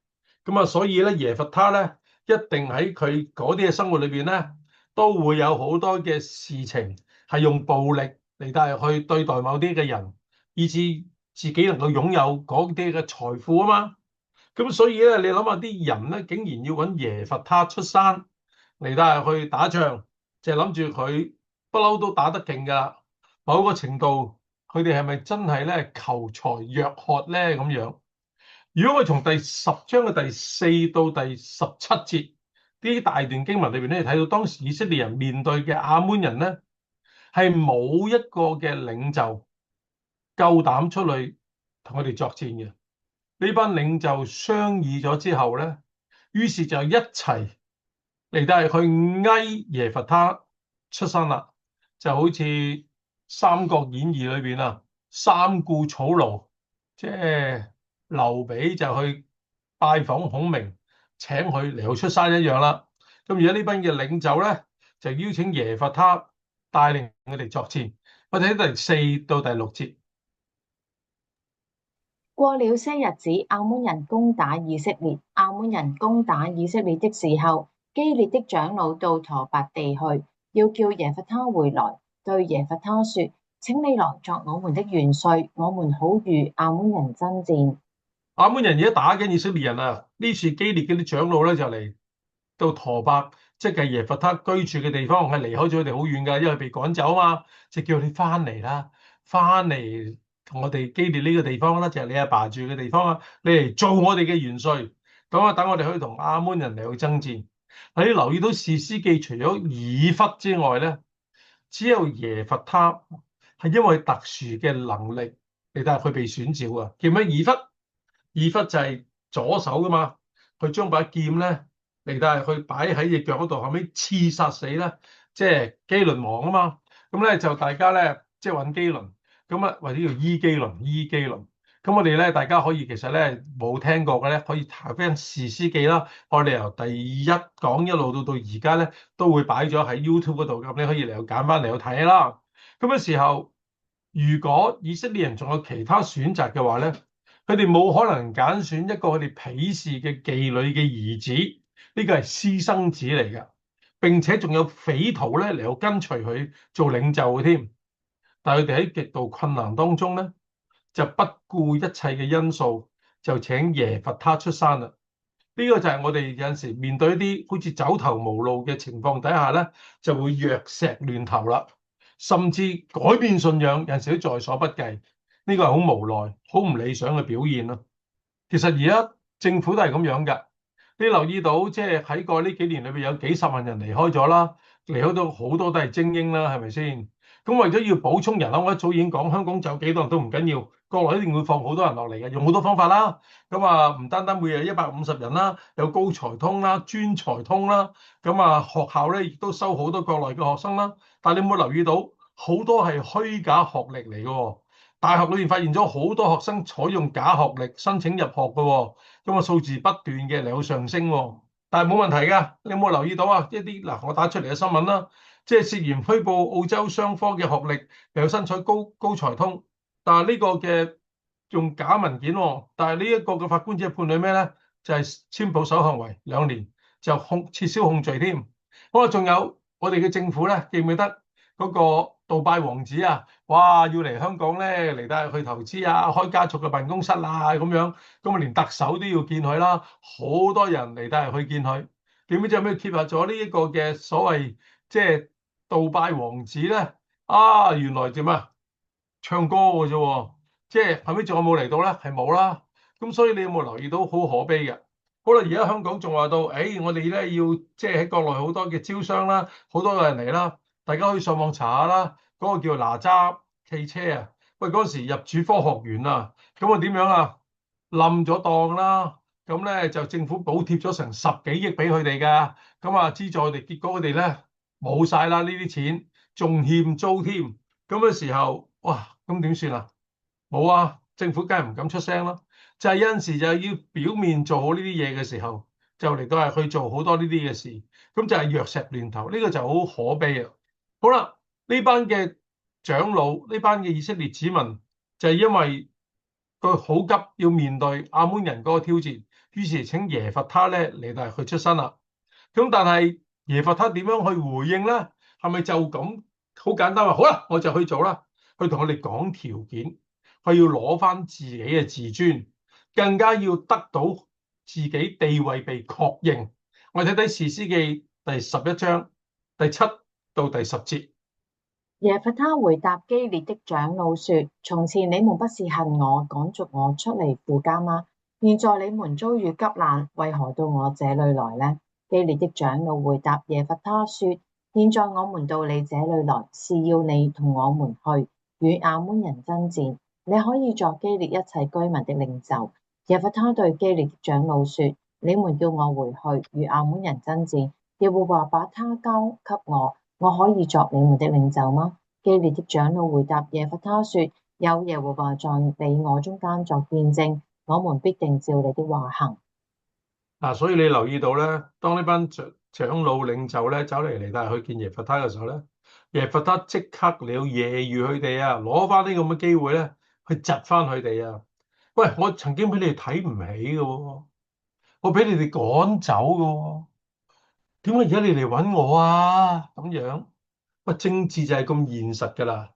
咁啊所以咧耶弗他咧一定喺佢嗰啲嘅生活裏邊咧都會有好多嘅事情係用暴力嚟到去對待某啲嘅人，以致自己能夠擁有嗰啲嘅財富啊嘛。咁所以咧你諗下啲人咧竟然要揾耶弗他出山嚟到去打仗。就係諗住佢不嬲都打得勁㗎啦，某個程度佢哋係咪真係咧求財若渴咧咁樣？如果我從第10章嘅第4到第17節呢大段經文裏邊咧，睇到當時以色列人面對嘅亞捫人咧，係冇一個嘅領袖夠膽出去同佢哋作戰嘅。呢班領袖商議咗之後咧，於是就一齊嚟到係去哀耶弗他出生啦，就好似《三國演義》裏邊啊，三顧草廬，即係劉備就去拜訪孔明，請佢嚟到出山一樣啦。咁而家呢班嘅領袖咧，就邀請耶弗他帶領佢哋作戰。我睇第4到第6節。過了些日子，亞捫人攻打以色列。亞捫人攻打以色列的時候，基列的長老到陀伯地去，要叫耶弗他回來，對耶弗他說：請你來作我們的元帥，我們好與亞捫人爭戰。亞捫人而家打緊以色列人啊！呢次基列嗰啲長老咧就嚟到陀伯，即係耶弗他居住嘅地方，係離開咗佢哋好遠㗎，因為被趕走啊嘛，就叫你翻嚟啦，翻嚟同我哋基列呢個地方啦，就係你阿爸住嘅地方啊，你嚟做我哋嘅元帥，咁啊等我哋可以同亞捫人嚟去爭戰。你留意到士師記除咗以弗之外咧，只有耶弗他係因為特殊嘅能力嚟，但係佢被選召啊，叫咩以弗？以弗就係左手噶嘛，佢將把劍咧嚟到係去擺喺隻腳嗰度，後尾刺殺死啦，即係基倫王啊嘛。咁咧就大家咧即係揾基倫，咁啊或者叫伊基倫，伊基倫。咁我哋咧大家可以其實咧冇聽過嘅咧，可以查翻士師記啦。我哋由第一講一路到而家咧，都會擺咗喺 YouTube 嗰度，咁你可以嚟到揀翻嚟去睇啦。咁嘅時候，如果以色列人仲有其他選擇嘅話咧，佢哋冇可能揀選一個佢哋鄙視嘅妓女嘅兒子，呢個係私生子嚟㗎，並且仲有匪徒咧嚟到跟隨佢做領袖嘅添。但係佢哋喺極度困難當中咧，就不顧一切嘅因素，就請耶弗他出山啦。呢個就係我哋有陣時面對一啲好似走投無路嘅情況底下咧，就會藥石亂投啦，甚至改變信仰，有陣時都在所不計。呢個係好無奈、好唔理想嘅表現咯。其實而家政府都係咁樣㗎。你留意到即係喺過呢幾年裏邊有幾十萬人離開咗啦，離開到好多都係精英啦，係咪先？咁為咗要補充人口，我一早已經講香港走幾多人都唔緊要，國內一定會放好多人落嚟嘅，用好多方法啦。咁啊，唔單單每日150人啦，有高才通啦、專才通啦。咁啊，學校咧亦都收好多國內嘅學生啦。但係你有冇留意到好多係虛假學歷嚟嘅喎？大學裏面發現咗好多學生採用假學歷申請入學嘅喎，咁啊數字不斷嘅嚟到上升喎。但係冇問題㗎，你有冇留意到啊？一啲嗱，我打出嚟嘅新聞啦，即係涉嫌虛報澳洲商科嘅學歷，又有申請高才通，但係呢個嘅用假文件喎。但係呢一個嘅法官只係判佢咩咧？就係簽保守行為2年，就撤銷控罪添。好啊，仲有我哋嘅政府咧，記唔記得嗰個杜拜王子啊？哇！要嚟香港咧，嚟帶去投資啊，開家族嘅辦公室啊，咁樣，咁啊連特首都要見佢啦，好多人嚟帶去見佢。點知有咩揭發咗呢一個嘅所謂即係杜拜王子咧？啊，原來點啊？唱歌嘅啫喎，即係後尾仲有冇嚟到咧？係冇啦。咁所以你有冇留意到好可悲嘅？好啦，而家香港仲話到，我哋咧要即係喺國內好多嘅招商啦，好多人嚟啦，大家可以上網查下啦。嗰個叫哪吒汽車啊，喂，嗰時入主科學園啊，咁啊點樣啊？冧咗檔啦，咁咧就政府補貼咗成10幾億俾佢哋㗎，咁啊資助佢哋，結果佢哋咧冇晒啦呢啲錢，仲欠租添。咁嘅時候，哇，咁點算啊？冇啊，政府梗係唔敢出聲咯。就係有陣時就係要表面做好呢啲嘢嘅時候，就嚟到係去做好多呢啲嘅事，咁就係藥石亂投，呢個就好可悲啊。好啦。呢班嘅長老，呢班嘅以色列子民，就係因為佢好急要面對亞捫人嗰個挑戰，於是請耶弗他咧嚟到去出身啦。咁但係耶弗他點樣去回應咧？係咪就咁好簡單話好啦，我就去做啦？去同我哋講條件，佢要攞翻自己嘅自尊，更加要得到自己地位被確認。我哋睇睇士師記第11章第7到第10節。耶弗他回答基列的長老說：從前你們不是恨我，趕逐我出離父家嗎？現在你們遭遇急難，為何到我這裏來呢？基列的長老回答耶弗他說：現在我們到你這裏來，是要你同我們去與亞捫人爭戰。你可以作基列一切居民的領袖。耶弗他對基列的長老說：你們叫我回去與亞捫人爭戰，耶和華把他交給我。我可以作你們的領袖嗎？基列的長老回答耶弗他說：有耶和華在你我中間作見證，我們必定照你的話行。所以你留意到咧，當呢班長老領袖咧走嚟但係去見耶弗他嘅時候咧，耶弗他即刻了揶揄佢哋啊，攞翻呢咁嘅機會咧去窒翻佢哋啊！喂，我曾經俾你哋睇唔起嘅喎，我俾你哋趕走嘅喎，點解而家你嚟揾我啊？咁樣，喂，政治就係咁現實㗎啦，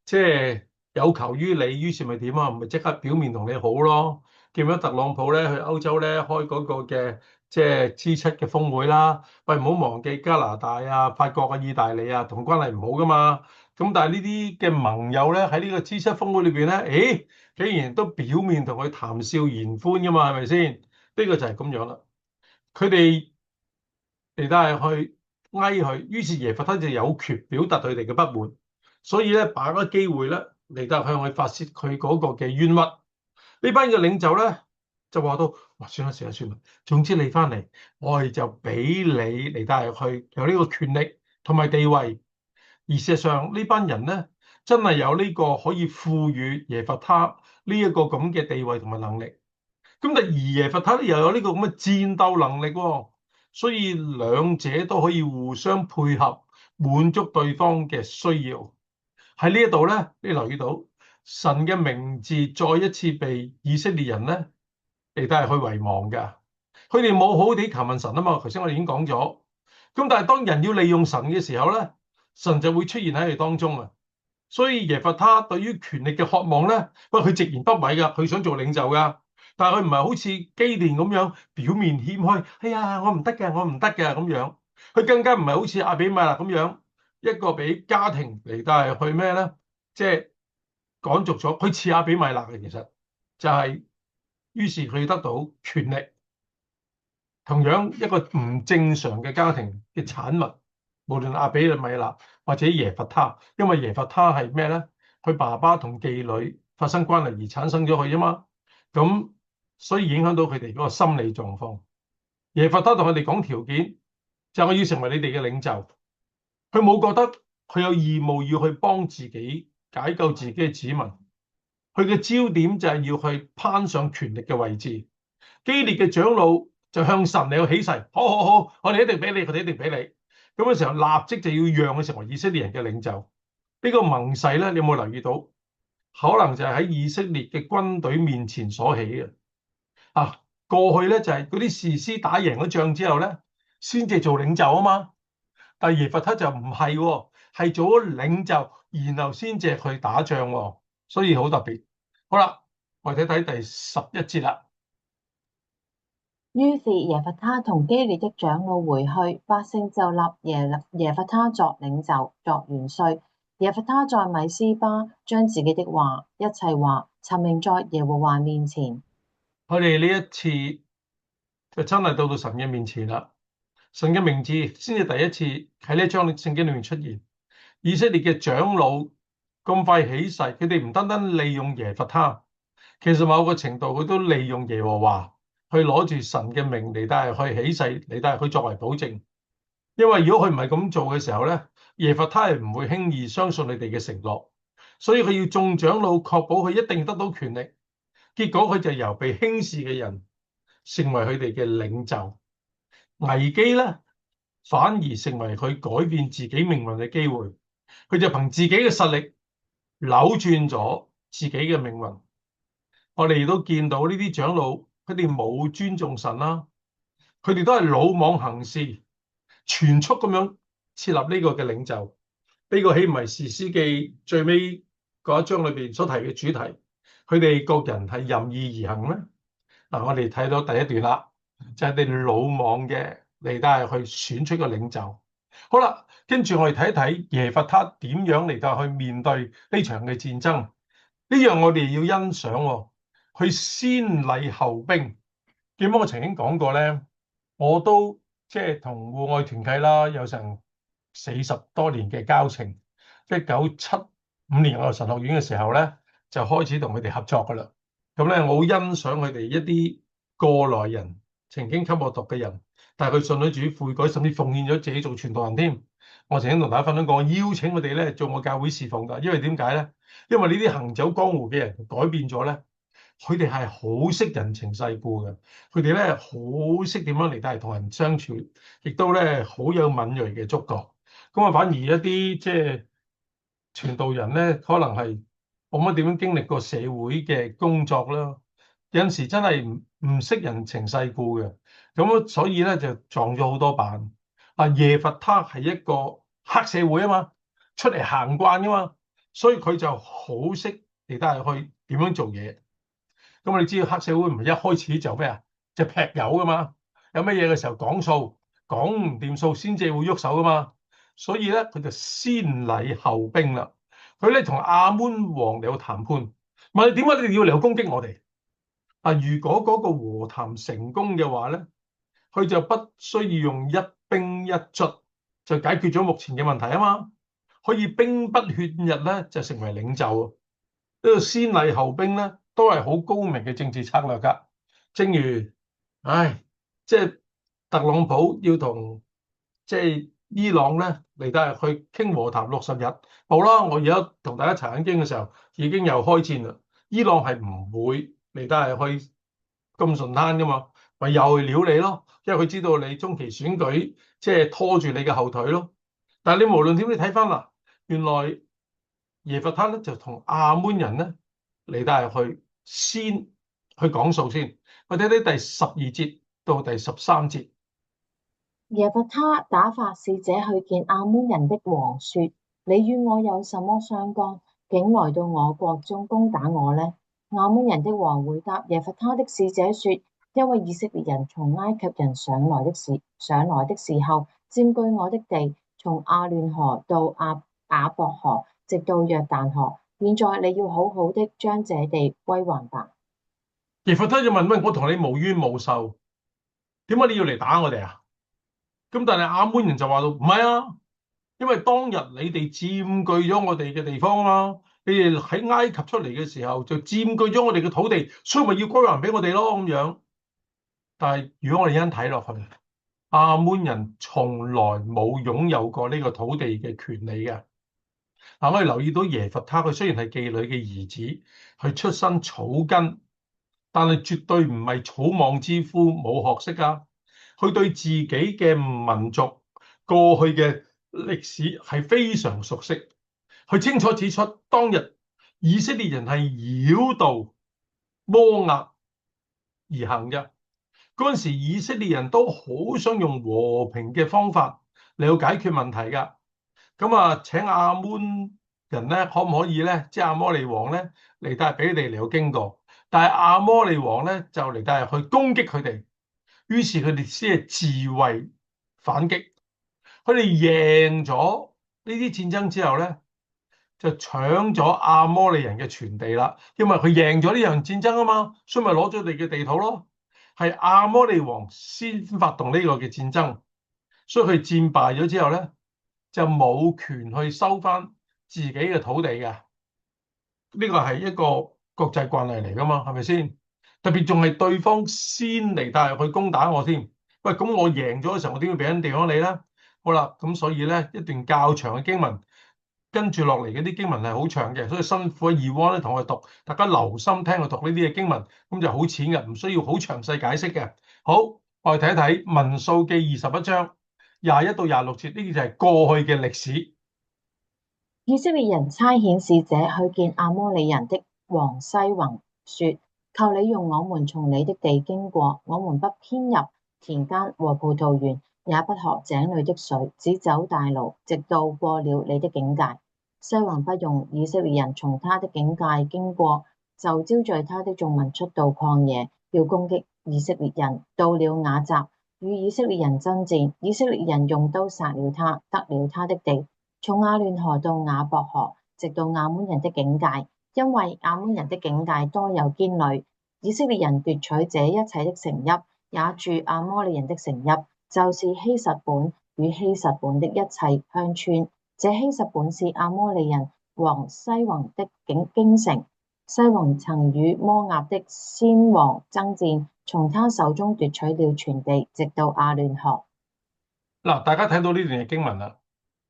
即係有求於你，於是咪點啊？咪即刻表面同你好咯。見到特朗普咧去歐洲咧開嗰個嘅即係 G7嘅峰會啦，喂，唔好忘記加拿大啊、法國啊、意大利啊同關係唔好噶嘛。咁但係呢啲嘅盟友咧喺呢個 G7峰會裏邊咧，竟然都表面同佢談笑言歡噶嘛，係咪先？呢個就係咁樣啦。佢哋嚟都係去哀佢，於是耶弗他就有權表達佢哋嘅不滿，所以咧把握機會咧嚟到向佢發泄佢嗰個嘅冤屈。呢班嘅領袖咧就話到：哇，算啦算啦算啦，總之你翻嚟，我哋就俾你嚟帶去有呢個權力同埋地位。而事實上呢班人咧真係有呢個可以賦予耶弗他呢一個咁嘅地位同埋能力。咁但而耶弗他又有呢個咁嘅戰鬥能力喎，所以兩者都可以互相配合，滿足對方嘅需要。喺呢一度咧，你留意到神嘅名字再一次被以色列人咧嚟到係去遺忘㗎。佢哋冇好好地求問神啊嘛，頭先我哋已經講咗。咁但係當人要利用神嘅時候咧，神就會出現喺佢哋當中啊。所以耶弗他對於權力嘅渴望咧，不過佢直言不諱㗎，佢想做領袖㗎。但係佢唔係好似基甸咁樣表面謙虛，哎呀我唔得嘅，我唔得嘅咁樣。佢更加唔係好似亞比米勒咁樣一個俾家庭嚟到係去咩咧，即係趕逐咗。佢似亞比米勒嘅，其實就係於是佢得到權力。同樣一個唔正常嘅家庭嘅產物，無論亞比米勒或者耶弗他，因為耶弗他係咩咧？佢爸爸同妓女發生關係而產生咗佢啊嘛，咁所以影響到佢哋嗰個心理狀況。耶弗他同佢哋講條件，就係我要成為你哋嘅領袖。佢冇覺得佢有義務要去幫自己解救自己嘅子民，佢嘅焦點就係要去攀上權力嘅位置。基列嘅長老就向神嚟去起誓，好好好，我哋一定俾你，佢哋一定俾你。咁嘅時候立即就要讓佢成為以色列人嘅領袖。呢個盟誓咧，你有冇留意到？可能就係喺以色列嘅軍隊面前所起嘅。啊，過去咧就係嗰啲士師打贏咗仗之後咧，先至做領袖啊嘛。但係耶弗他就唔係喎，係做咗領袖，然後先至去打仗喎，所以好特別。好啦，我哋睇睇第11節啦。於是耶弗他同基列的長老回去，百姓就立耶弗他作領袖，作元帥。耶弗他在米斯巴將自己的話，一切話陳明在耶和華面前。佢哋呢一次就真係到神嘅面前啦。神嘅名字先至第一次喺呢一章聖經裏面出現。以色列嘅長老咁快起誓，佢哋唔單單利用耶弗他，其實某個程度佢都利用耶和華去攞住神嘅名嚟，但係去起誓嚟，但係佢作為保證。因為如果佢唔係咁做嘅時候咧，耶弗他係唔會輕易相信你哋嘅承諾，所以佢要眾長老確保佢一定得到權力。結果佢就由被輕視嘅人成為佢哋嘅領袖。危機咧反而成為佢改變自己命運嘅機會。佢就憑自己嘅實力扭轉咗自己嘅命運。我哋亦都見到呢啲長老，佢哋冇尊重神啦，佢哋都係魯莽行事，全速咁樣設立呢個嘅領袖。呢個豈唔係士師記最尾嗰一章裏邊所提嘅主題？佢哋各人係任意而行咩？嗱，我哋睇到第一段啦，就係你魯莽嘅嚟，都係去選出個領袖。好啦，跟住我哋睇一睇耶弗他點樣嚟到去面對呢場嘅戰爭。呢樣我哋要欣賞喎，佢先禮後兵。記唔記得我曾經講過咧？我都即係同戶外團契啦，有成40多年嘅交情。1975年我入神學院嘅時候咧，就開始同佢哋合作噶啦。咁咧，我好欣賞佢哋一啲過來人，曾經吸我毒嘅人，但係佢信咗主悔改，甚至奉獻咗自己做傳道人添。我曾經同大家分享過，我邀請佢哋咧做我教會侍奉㗎。因為點解咧？因為呢啲行走江湖嘅人改變咗咧，佢哋係好識人情世故嘅，佢哋咧好識點樣嚟到同人相處，亦都咧好有敏鋭嘅觸覺。咁啊，反而一啲即係傳道人咧，可能係冇乜點樣經歷過社會嘅工作啦，有陣時真係唔識人情世故嘅，咁所以咧就撞咗好多板。啊，耶弗他係一個黑社會啊嘛，出嚟行慣噶嘛，所以佢就好識嚟得係去點樣做嘢。咁我哋知道黑社會唔係一開始就咩啊，就劈友噶嘛，有乜嘢嘅時候講數，講唔掂數先至會喐手噶嘛。所以咧，佢就先禮後兵啦。佢咧同亞捫王嚟到談判，問你點解你哋要嚟攻擊我哋？啊，如果嗰個和談成功嘅話咧，佢就不需要用一兵一卒就解決咗目前嘅問題啊嘛。可以兵不血刃咧，就成為領袖。呢個先禮後兵咧，都係好高明嘅政治策略㗎。正如，即係特朗普要同即係伊朗咧嚟到去傾和談60日，好啦，我而家同大家查緊經嘅時候，已經又開戰啦。伊朗係唔會嚟到去咁順攤㗎嘛，咪又撩你咯，因為佢知道你中期選舉即係拖住你嘅後腿咯。但係你無論點，你睇翻啦，原來耶弗他咧就同亞捫人咧嚟到係去先去講數先。我睇睇第12節到第13節。耶弗他打發使者去見亞捫人的王，說：你與我有什麼相干？竟來到我國中攻打我呢？亞捫人的王回答耶弗他的使者說：因為以色列人從埃及人上來的時候，佔據我的地，從亞嫩河到雅博河，直到約旦河。現在你要好好的將這地歸還吧。耶弗他就問：喂，我同你無冤無仇，點解你要嚟打我哋啊？咁但係亞捫人就話到唔係啊，因為當日你哋佔據咗我哋嘅地方啦，你哋喺埃及出嚟嘅時候就佔據咗我哋嘅土地，所以咪要歸還俾我哋咯咁樣。但係如果我哋一陣睇落去，亞捫人從來冇擁有過呢個土地嘅權利嘅。嗱，我哋留意到耶弗他佢雖然係妓女嘅兒子，佢出身草根，但係絕對唔係草莽之夫，冇學識啊。佢對自己嘅民族過去嘅歷史係非常熟悉，佢清楚指出當日以色列人係繞道摩押而行嘅。嗰陣時以色列人都好想用和平嘅方法嚟到解決問題㗎。咁啊，請亞捫人咧，可唔可以咧？即係亞摩利王咧嚟到係俾你哋嚟到經過，但係亞摩利王咧就嚟到係去攻擊佢哋。於是佢哋先係自衛反擊，佢哋贏咗呢啲戰爭之後咧，就搶咗亞摩利人嘅全地啦。因為佢贏咗呢場戰爭啊嘛，所以咪攞咗佢哋嘅地土咯。係亞摩利王先發動呢個嘅戰爭，所以佢戰敗咗之後咧，就冇權去收翻自己嘅土地嘅。呢個係一個國際慣例嚟噶嘛，係咪先？特別仲係對方先嚟帶入去攻打我添。喂，咁我贏咗嘅時候，我點會俾緊地方你咧？好啦，咁所以咧一段較長嘅經文，跟住落嚟嗰啲經文係好長嘅，所以辛苦二汪咧同我讀，大家留心聽我讀呢啲嘅經文，咁就好淺嘅，唔需要好詳細解釋嘅。好，我哋睇一睇民數記21章21到26節，呢啲就係過去嘅歷史。以色列人差遣使者去見亞摩利人的王西宏，說：求你用我們從你的地經過，我們不偏入田間和葡萄園，也不喝井裏的水，只走大路，直到過了你的境界。西宏不用以色列人從他的境界經過，就招聚他的眾民出到曠野，要攻擊以色列人。到了雅雜，與以色列人爭戰，以色列人用刀殺了他，得了他的地。從亞嫩河到雅博河，直到亞捫人的境界，因為亞捫人的境界多有堅壘。以色列人奪取這一切的城邑，也住亞摩利人的城邑，就是希實本與希實本的一切鄉村。這希實本是亞摩利人王西宏的京城。西宏曾與摩押的先王爭戰，從他手中奪取了全地，直到亞嫩河。嗱，大家睇到呢段嘅經文啦。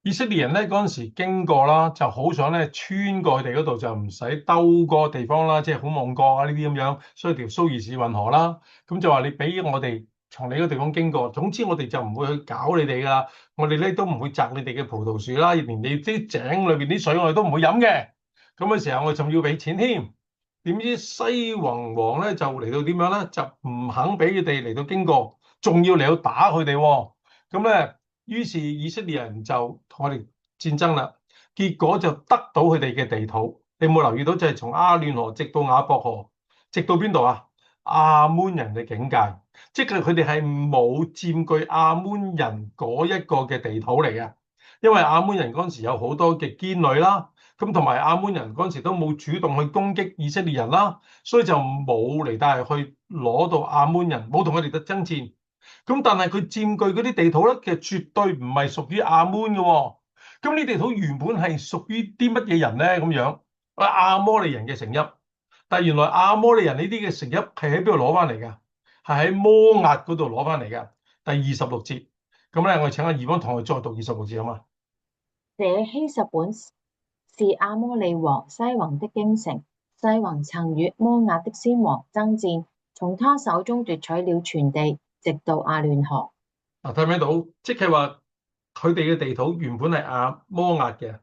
以色列人咧嗰陣時經過啦，就好想咧穿過佢哋嗰度，就唔使兜個地方啦，即係好望角啊呢啲咁樣，所以條蘇伊士運河啦，咁就話你俾我哋從你個地方經過，總之我哋就唔會去搞你哋噶啦，我哋咧都唔會摘你哋嘅葡萄樹啦，連你啲井裏邊啲水我哋都唔會飲嘅。咁嘅時候我仲要俾錢添。點知西宏王咧就嚟到點樣咧？就唔肯俾佢哋嚟到經過，仲要嚟到打佢哋喎。咁咧。於是以色列人就同我哋戰爭啦，結果就得到佢哋嘅地土。你有冇留意到？就係從亞嫩河直到雅博河，直到邊度啊？亞捫人嘅境界，即係佢哋係冇佔據亞捫人嗰一個嘅地土嚟嘅。因為亞捫人嗰陣時有好多嘅堅壘啦，咁同埋亞捫人嗰陣時都冇主動去攻擊以色列人啦，所以就冇嚟帶去攞到亞捫人，冇同佢哋得爭戰。咁但係佢佔據嗰啲地土咧，其實絕對唔係屬於亞捫嘅喎。咁呢地土原本係屬於啲乜嘢人咧？咁樣亞摩利人嘅城邑，但係原來亞摩利人呢啲嘅城邑係喺邊度攞翻嚟㗎？係喺摩押嗰度攞翻嚟㗎。第26節，咁咧我哋請阿義邦同佢再讀26節啊嘛。這希實本是亞摩利王西宏的京城，西宏曾與摩押的先王爭戰，從他手中奪取了全地，直到亞嫩河。嗱，睇唔睇到？即係話佢哋嘅地土原本係亞摩押嘅，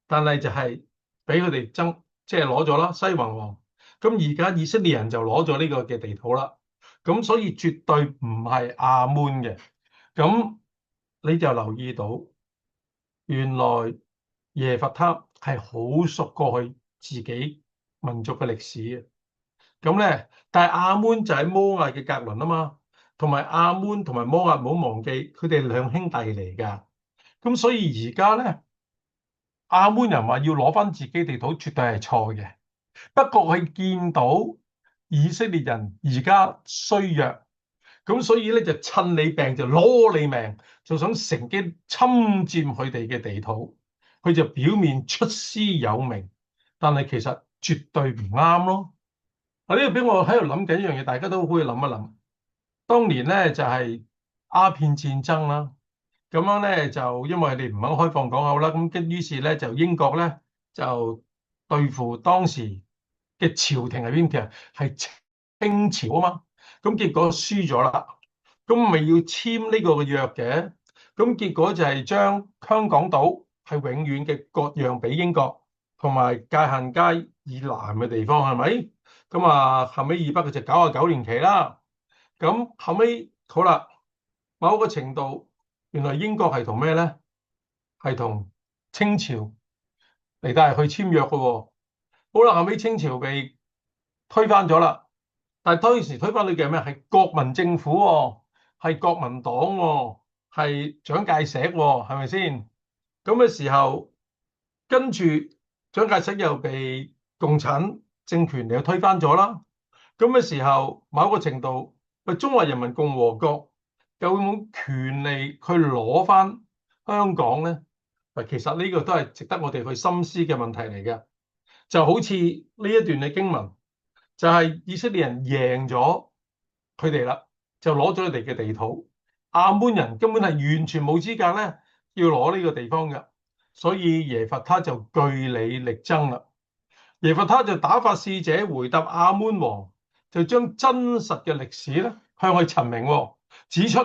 但係就係俾佢哋即係攞咗啦，西宏王。咁而家以色列人就攞咗呢個嘅地土啦。咁所以絕對唔係亞捫嘅。咁你就留意到，原來耶弗他係好熟過去自己民族嘅歷史嘅。咁咧，但係亞捫就喺摩押嘅革倫啊嘛，同埋亞捫同埋摩押唔好忘記，佢哋兩兄弟嚟㗎。咁所以而家咧，亞捫人話要攞翻自己地土，絕對係錯嘅。不過佢見到以色列人而家衰弱，咁所以咧就趁你病就攞你命，就想乘機侵佔佢哋嘅地土。佢就表面出師有名，但係其實絕對唔啱咯。呢個俾我喺度諗緊一樣嘢，大家都可以諗一諗。當年咧就係鴉片戰爭啦，咁樣咧就因為佢哋唔肯開放港口啦，咁跟於是咧就英國咧就對付當時嘅朝廷係邊條？係清朝啊嘛，咁結果輸咗啦，咁咪要簽呢個嘅約嘅，咁結果就係將香港島係永遠嘅割讓俾英國，同埋界限街以南嘅地方係咪？咁啊後尾以北嘅就99年期啦，咁後尾好啦，某個程度原來英國係同咩咧？係同清朝嚟到係去簽約嘅喎。好啦，後尾清朝被推翻咗啦，但係當時推翻去嘅係咩？係國民政府喎，係國民黨喎，係蔣介石喎，係咪先？咁嘅時候，跟住蔣介石又被共產政權嚟推翻咗啦。咁嘅時候，某個程度，喂，中華人民共和國有冇權利去攞翻香港咧？嗱，其實呢個都係值得我哋去深思嘅問題嚟嘅。就好似呢一段嘅經文，就係以色列人贏咗佢哋啦，就攞咗佢哋嘅地土。亞捫人根本係完全冇資格咧，要攞呢個地方嘅，所以耶弗他就據理力爭啦。耶弗他就打發使者回答亞捫王，就將真實嘅歷史咧向佢陳明，指出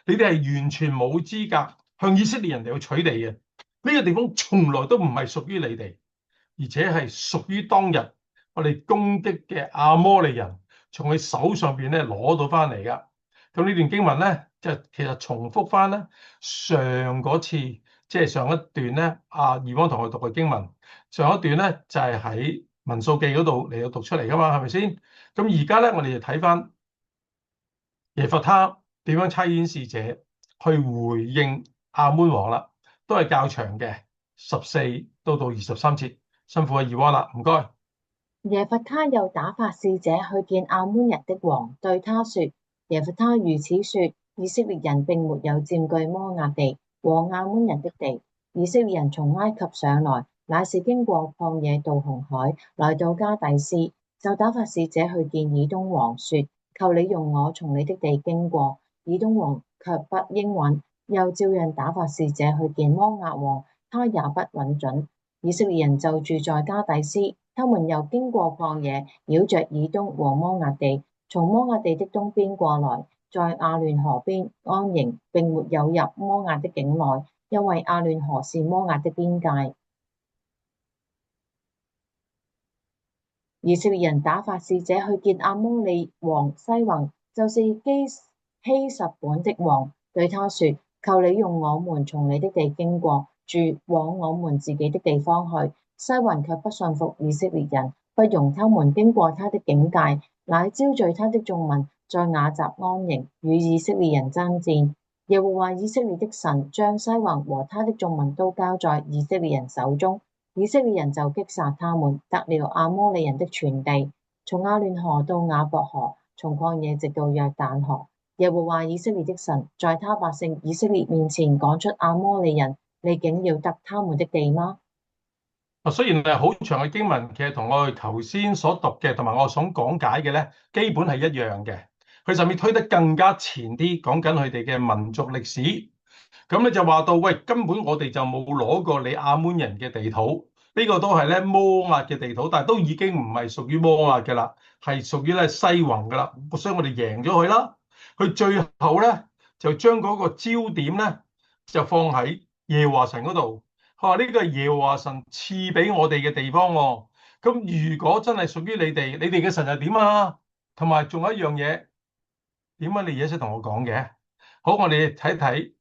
你哋係完全冇資格向以色列人嚟去取地嘅，呢個地方從來都唔係屬於你哋，而且係屬於當日我哋攻擊嘅亞摩利人從佢手上邊咧攞到翻嚟噶。咁呢段經文咧就其實重複翻咧上嗰次，即係上一段咧阿義邦同學讀嘅經文，上一段咧就係喺民數記嗰度嚟到讀出嚟噶嘛，係咪先？咁而家咧我哋就睇翻耶弗他點樣差遣使者去回應亞捫王啦，都係較長嘅14到23節。辛苦阿義邦啦，唔該。耶弗他又打發使者去見亞捫人的王，對他說：耶弗他如此說，以色列人並沒有佔據摩押地和亞捫人的地。以色列人從埃及上來，乃是經過曠野渡紅海，來到加低斯，就打發使者去見以東王，說：求你容我從你的地經過。以東王卻不應允，又照樣打發使者去見摩押王，他也不允准。以色列人就住在加低斯，他們又經過曠野，繞着以東和摩押地，從摩押地的東邊過來，在亞嫩河邊安營，並沒有入摩押的境內，因為亞嫩河是摩押的邊界。以色列人打發使者去見亞摩利王西宏，就是希實本的王，對他說：求你用我們從你的地經過，住往我們自己的地方去。西宏卻不信服以色列人，不容他們經過他的境界，乃招聚他的眾民，在雅雜安營，與以色列人爭戰。耶和華以色列的神將西宏和他的眾民都交在以色列人手中，以色列人就擊殺他們，得了亞摩利人的全地，從亞嫩河到雅博河，從曠野直到約旦河。耶和華以色列的神在他百姓以色列面前趕出亞摩利人，你竟要得他們的地嗎？雖然係好長嘅經文，其實同我哋頭先所讀嘅同埋我想講解嘅咧，基本係一樣嘅。佢甚至推得更加前啲，講緊佢哋嘅民族歷史。咁咧就話到，喂，根本我哋就冇攞過你亞捫人嘅地土，呢個都係咧摩押嘅地土，但係都已經唔係屬於摩押嘅啦，係屬於咧西宏嘅啦。所以我哋贏咗佢啦。佢最後咧就將嗰個焦點咧就放喺耶和華神嗰度。佢話呢個係耶和華神賜俾我哋嘅地方喎。咁如果真係屬於你哋嘅神又點啊？同埋仲有一樣嘢，點解你而家先同我講嘅？好，我哋睇睇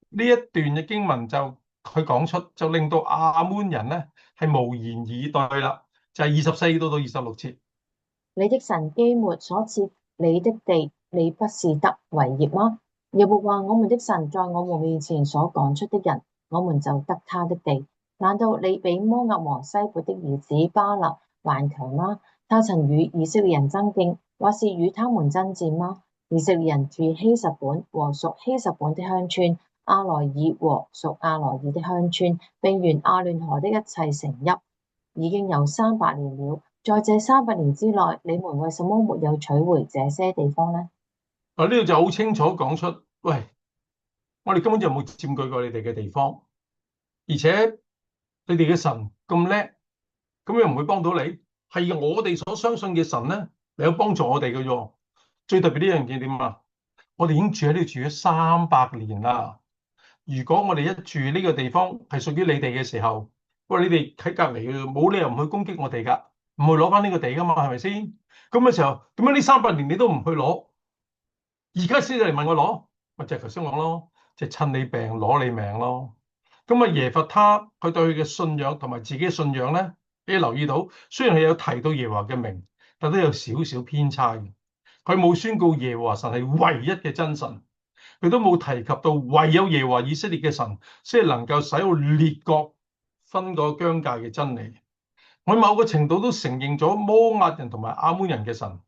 呢一段嘅經文就佢講出，就令到亞捫人咧係無言以對啦。就係24到26節。你的神基抹所賜你的地，你不是得為業嗎？耶和華我們的神在我們面前所趕出的人，我們就得他的地。難道你比摩押王西撥的兒子巴勒還強嗎？他曾與以色列人爭競，或是與他們爭戰嗎？以色列人住希實本和屬希實本的鄉村，阿羅爾和屬阿羅爾的鄉村，並沿亞嫩河的一切城邑，已經有300年了。在這300年之內，你們為什麼沒有取回這些地方呢？呢度就好清楚講出，喂，我哋根本就冇佔據過你哋嘅地方，而且你哋嘅神咁叻，咁又唔會幫到你。係我哋所相信嘅神咧，嚟有幫助我哋嘅啫。最特別呢樣嘢點啊？我哋已經住喺呢度住咗300年啦。如果我哋一住呢個地方係屬於你哋嘅時候，喂，你哋喺隔離嘅，冇理由唔去攻擊我哋㗎，唔去攞翻呢個地㗎嘛，係咪先？咁嘅時候，點解呢300年你都唔去攞？而家先嚟問我攞，咪就係頭先講咯，就係趁你病攞你命咯。咁啊，耶弗他佢對佢嘅信仰同埋自己嘅信仰咧，你留意到，雖然佢有提到耶和華嘅名，但都有少少偏差嘅。佢冇宣告耶和華神係唯一嘅真神，佢都冇提及到唯有耶和華以色列嘅神先係能夠使到列國分個疆界嘅真理。佢某個程度都承認咗摩押人同埋亞捫人嘅神。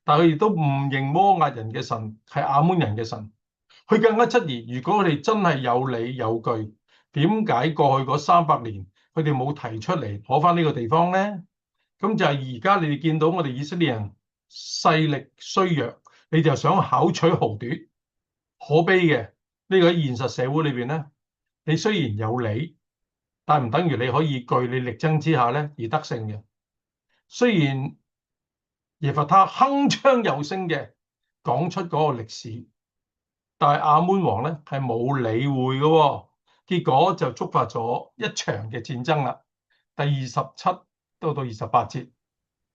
但佢亦都唔認摩押人嘅神係亞捫人嘅神，佢更加質疑：如果佢哋真係有理有據，點解過去嗰300年佢哋冇提出嚟攞翻呢個地方咧？咁就係而家你哋見到我哋以色列人勢力衰弱，你就想巧取豪奪，可悲嘅呢個喺現實社會裏邊咧，你雖然有理，但唔等於你可以據理力爭之下咧而得勝嘅。雖然耶弗他鏗鏘有聲嘅講出嗰個歷史，但係亞捫王咧係冇理會嘅，哦，結果就觸發咗一場嘅戰爭啦。第27到28節，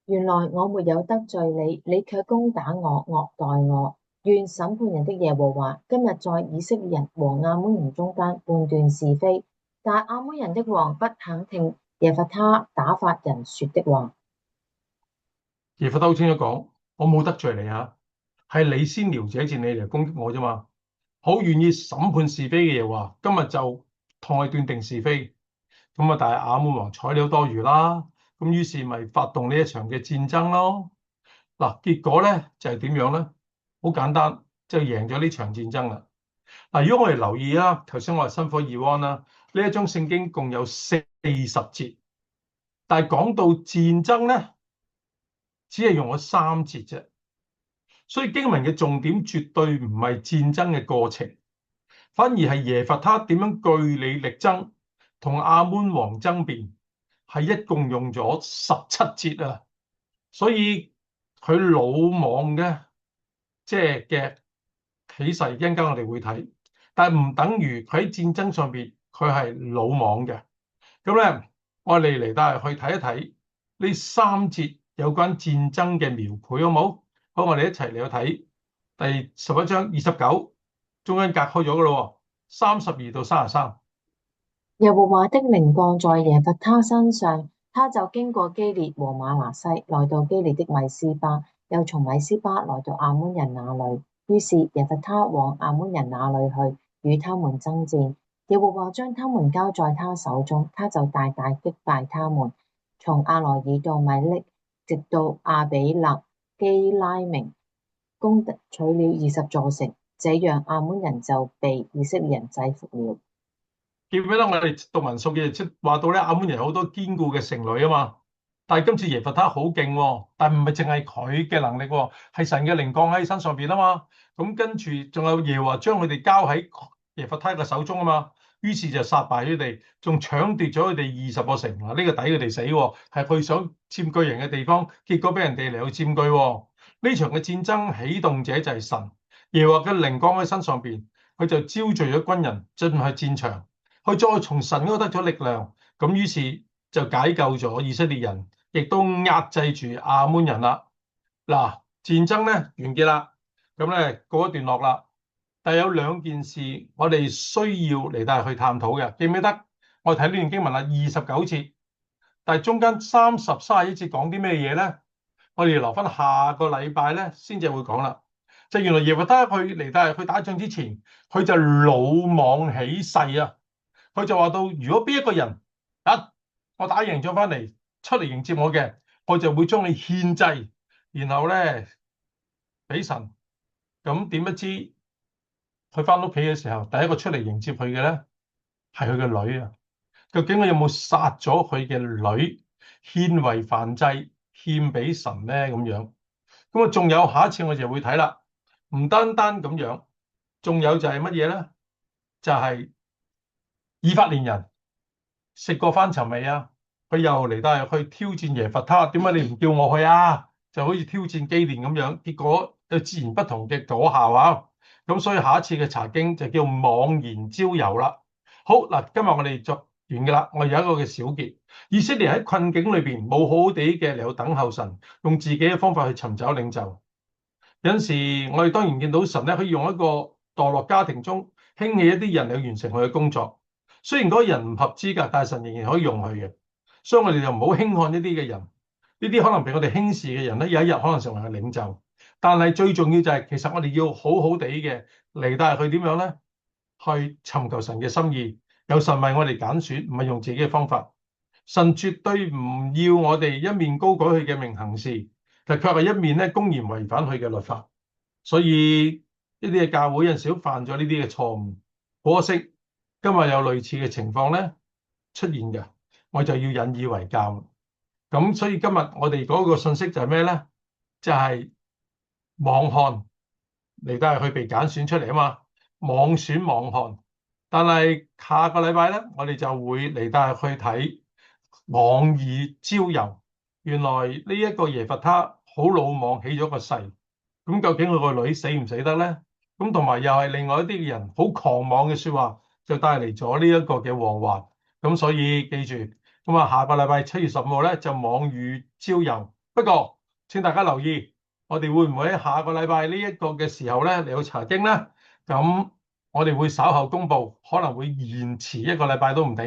原來我沒有得罪你，你卻攻打我，惡待我。願審判人的耶和華今日在以色列人和亞捫人中間判斷是非。但亞捫人的王不肯聽耶弗他打發人說的話。耶弗他好清楚講：我冇得罪你啊，係你先撩者戰，你嚟攻擊我啫嘛。好願意審判是非嘅耶和華今日就同我斷定是非。咁啊，但係亞捫王睬你好多餘啦，咁於是咪發動呢一場嘅戰爭咯。嗱，結果咧就係點樣咧？好簡單，就贏咗呢場戰爭啦。嗱，如果我哋留意啦，頭先我話新火二安啦，呢一章聖經共有40節，但係講到戰爭咧，只係用咗3節啫。所以經文嘅重點絕對唔係戰爭嘅過程，反而係耶弗他點樣據理力爭，同亞捫王爭辯，係一共用咗17節啊。所以佢魯莽嘅，即係嘅起誓，一陣間我哋會睇，但係唔等於佢喺戰爭上邊佢係魯莽嘅。咁咧，我哋嚟帶去睇一睇呢3節有關戰爭嘅描繪，好冇？好，我哋一齊嚟去睇第11章29，中間隔開咗嘅咯，32到33。耶和華的靈降在耶弗他身上，他就經過基列和瑪拿西，來到基列的米斯巴，又從米斯巴來到亞捫人那裏。於是耶弗他往亞捫人那裏去，與他們爭戰。耶和華將他們交在他手中，他就大大擊敗他們，從亞羅爾到米勒，直到亞比勒基拉明，攻取了20座城。這樣亞捫人就被以色列人制服了。記唔記得我哋讀民數記話到咧，亞捫人有好多堅固嘅城壘啊嘛。但係今次耶弗他好勁喎，但唔係淨係佢嘅能力喎，係神嘅靈降喺身上邊啊嘛。咁跟住仲有耶和華將佢哋交喺耶弗他嘅手中啊嘛。於是就殺敗佢哋，仲搶奪咗佢哋20個城。嗱，呢個抵佢哋死喎，係佢想佔據人嘅地方，結果俾人哋嚟去佔據喎。呢場嘅戰爭起動者就係神，耶和華嘅靈降喺身上邊，佢就招聚咗軍人進入戰場。佢再從神嗰度得咗力量，咁於是就解救咗以色列人，亦都壓制住亞捫人啦。嗱，戰爭咧完結啦，咁咧告一段落啦。但係有兩件事我哋需要嚟到去探討嘅，記唔記得？我睇呢段經文啦，29節，但係中間30、31節講啲咩嘢咧？我哋留翻下個禮拜咧先至會講啦。就原來耶弗他佢嚟到去打仗之前，佢就魯莽起誓啊！佢就話到，如果邊一個人我打贏仗翻嚟出嚟迎接我嘅，我就會將你獻祭，然後咧俾神。咁點不知佢翻屋企嘅時候，第一個出嚟迎接佢嘅咧係佢嘅女啊！究竟我有冇殺咗佢嘅女，獻為燔祭獻俾神咧？咁樣咁啊，仲有下一次我就會睇啦。唔單單咁樣，仲有就係乜嘢咧？就係以法蓮人食過翻尋味啊！佢又嚟到去挑戰耶弗他，點解你唔叫我去啊？就好似挑戰基甸咁樣，結果有自然不同嘅果效啊！咁所以下一次嘅查經就叫妄言招尤啦。好嗱，今日我哋作完嘅啦，我有一個嘅小結。以色列喺困境裏邊冇好好地嘅嚟到等候神，用自己嘅方法去尋找領袖。有陣時我哋當然見到神咧，可以用一個墮落家庭中興起一啲人嚟完成佢嘅工作。雖然嗰個人唔合資格，但係神仍然可以用佢嘅。所以我哋就唔好輕看一啲嘅人，呢啲可能被我哋輕視嘅人咧，有一日可能成為嘅領袖。但係最重要就係，其實我哋要好好地嘅嚟到去點樣咧？去尋求神嘅心意，有神為我哋揀選，唔係用自己嘅方法。神絕對唔要我哋一面高舉佢嘅名行事，但卻係一面咧公然違反佢嘅律法。所以呢啲嘅教會有陣時都犯咗呢啲嘅錯誤。可惜今日有類似嘅情況咧出現嘅，我就要引以為鑑。咁所以今日我哋嗰個信息就係咩咧？就係妄看嚟到係去被揀選出嚟啊嘛，妄選妄看。但係下個禮拜咧，我哋就會嚟到去睇妄以招尤。原來呢一個耶弗他好魯莽起咗個誓，咁究竟佢個女死唔死得咧？咁同埋又係另外一啲嘅人好狂妄嘅説話，就帶嚟咗呢一個嘅禍患。咁所以記住，咁啊下個禮拜7月15號咧就妄語招尤。不過請大家留意，我哋會唔會喺下個禮拜呢一個嘅時候咧嚟到查經咧？咁我哋會稍後公佈，可能會延遲1個禮拜都唔定。